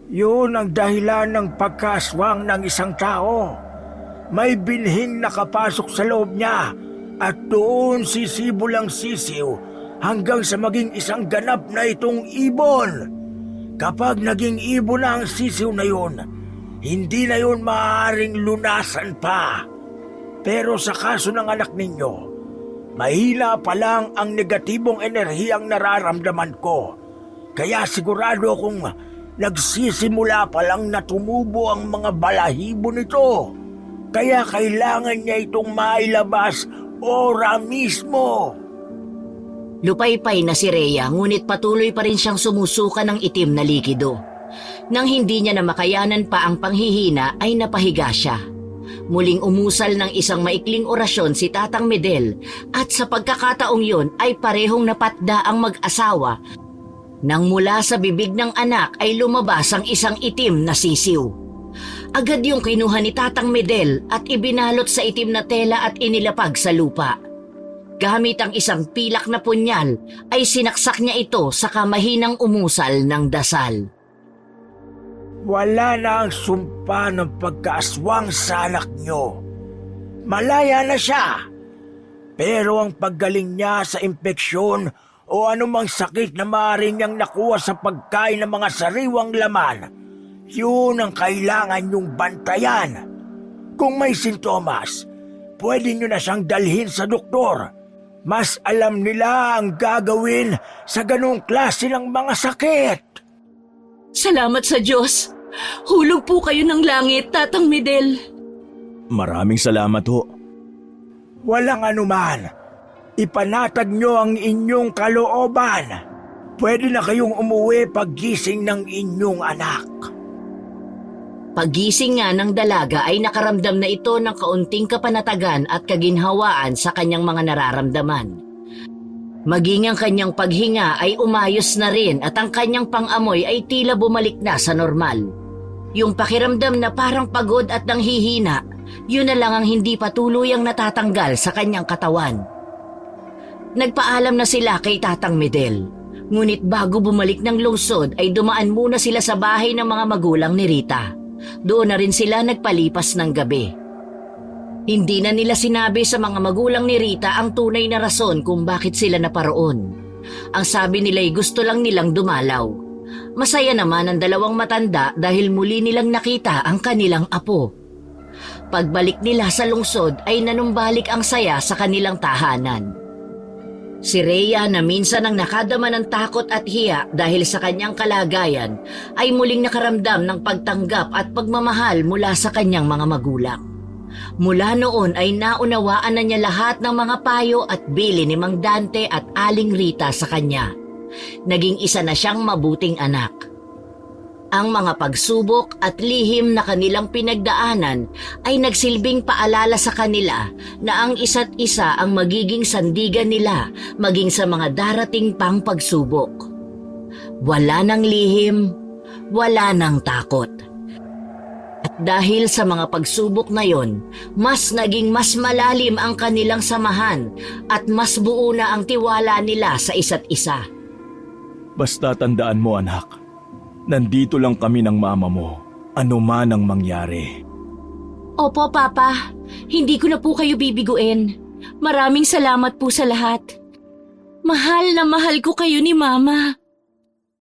Yun ang dahilan ng pagkaswang ng isang tao. May binhing nakapasok sa loob niya at doon sisibol ang sisiw hanggang sa maging isang ganap na itong ibon. Kapag naging ibon na ang sisiw na yun, hindi na yun maaaring lunasan pa. Pero sa kaso ng anak ninyo, mahina pa lang ang negatibong enerhiyang nararamdaman ko. Kaya sigurado akong nagsisimula pa lang na tumubo ang mga balahibo nito. Kaya kailangan niya itong mailabas ora mismo. Lupaypay na si Rhea ngunit patuloy pa rin siyang sumusuka ng itim na likido. Nang hindi niya na makayanan pa ang panghihina ay napahiga siya. Muling umusal ng isang maikling orasyon si Tatang Medel at sa pagkakataong yun ay parehong napatda ang mag-asawa nang mula sa bibig ng anak ay lumabas ang isang itim na sisiw. Agad yung kinuha ni Tatang Medel at ibinalot sa itim na tela at inilapag sa lupa. Gamit ang isang pilak na punyal ay sinaksak niya ito sa kamahinang umusal ng dasal. Wala na ang sumpa ng pagkaaswang sa anak nyo. Malaya na siya. Pero ang paggaling niya sa impeksyon o anumang sakit na maaari niyang nakuha sa pagkain ng mga sariwang laman, yun ang kailangan niyong bantayan. Kung may sintomas, pwede niyo na siyang dalhin sa doktor. Mas alam nila ang gagawin sa ganong klase ng mga sakit. Salamat sa Diyos! Hulog po kayo ng langit, Tatang Medel! Maraming salamat ho. Walang anuman. Ipanatag nyo ang inyong kalooban. Pwede na kayong umuwi paggising ng inyong anak. Paggising nga ng dalaga ay nakaramdam na ito ng kaunting kapanatagan at kaginhawaan sa kanyang mga nararamdaman. Maging ang kanyang paghinga ay umayos na rin at ang kanyang pang-amoy ay tila bumalik na sa normal. Yung pakiramdam na parang pagod at nanghihina, yun na lang ang hindi patuluyang natatanggal sa kanyang katawan. Nagpaalam na sila kay Tatang Medel. Ngunit bago bumalik ng lungsod ay dumaan muna sila sa bahay ng mga magulang ni Rita. Doon na rin sila nagpalipas ng gabi. Hindi na nila sinabi sa mga magulang ni Rita ang tunay na rason kung bakit sila naparoon. Ang sabi nila'y gusto lang nilang dumalaw. Masaya naman ang dalawang matanda dahil muli nilang nakita ang kanilang apo. Pagbalik nila sa lungsod ay nanumbalik ang saya sa kanilang tahanan. Si Rhea na minsan ang nakadama ng takot at hiya dahil sa kanyang kalagayan ay muling nakaramdam ng pagtanggap at pagmamahal mula sa kanyang mga magulang. Mula noon ay naunawaan na niya lahat ng mga payo at bili ni Mang Dante at Aling Rita sa kanya. Naging isa na siyang mabuting anak. Ang mga pagsubok at lihim na kanilang pinagdaanan ay nagsilbing paalala sa kanila na ang isa't isa ang magiging sandigan nila maging sa mga darating pang pagsubok. Wala nang lihim, wala nang takot. At dahil sa mga pagsubok na yon, mas naging mas malalim ang kanilang samahan at mas buo na ang tiwala nila sa isa't isa. Basta tandaan mo anak, nandito lang kami ng mama mo, ano man ang mangyari. Opo, Papa. Hindi ko na po kayo bibiguin. Maraming salamat po sa lahat. Mahal na mahal ko kayo ni Mama.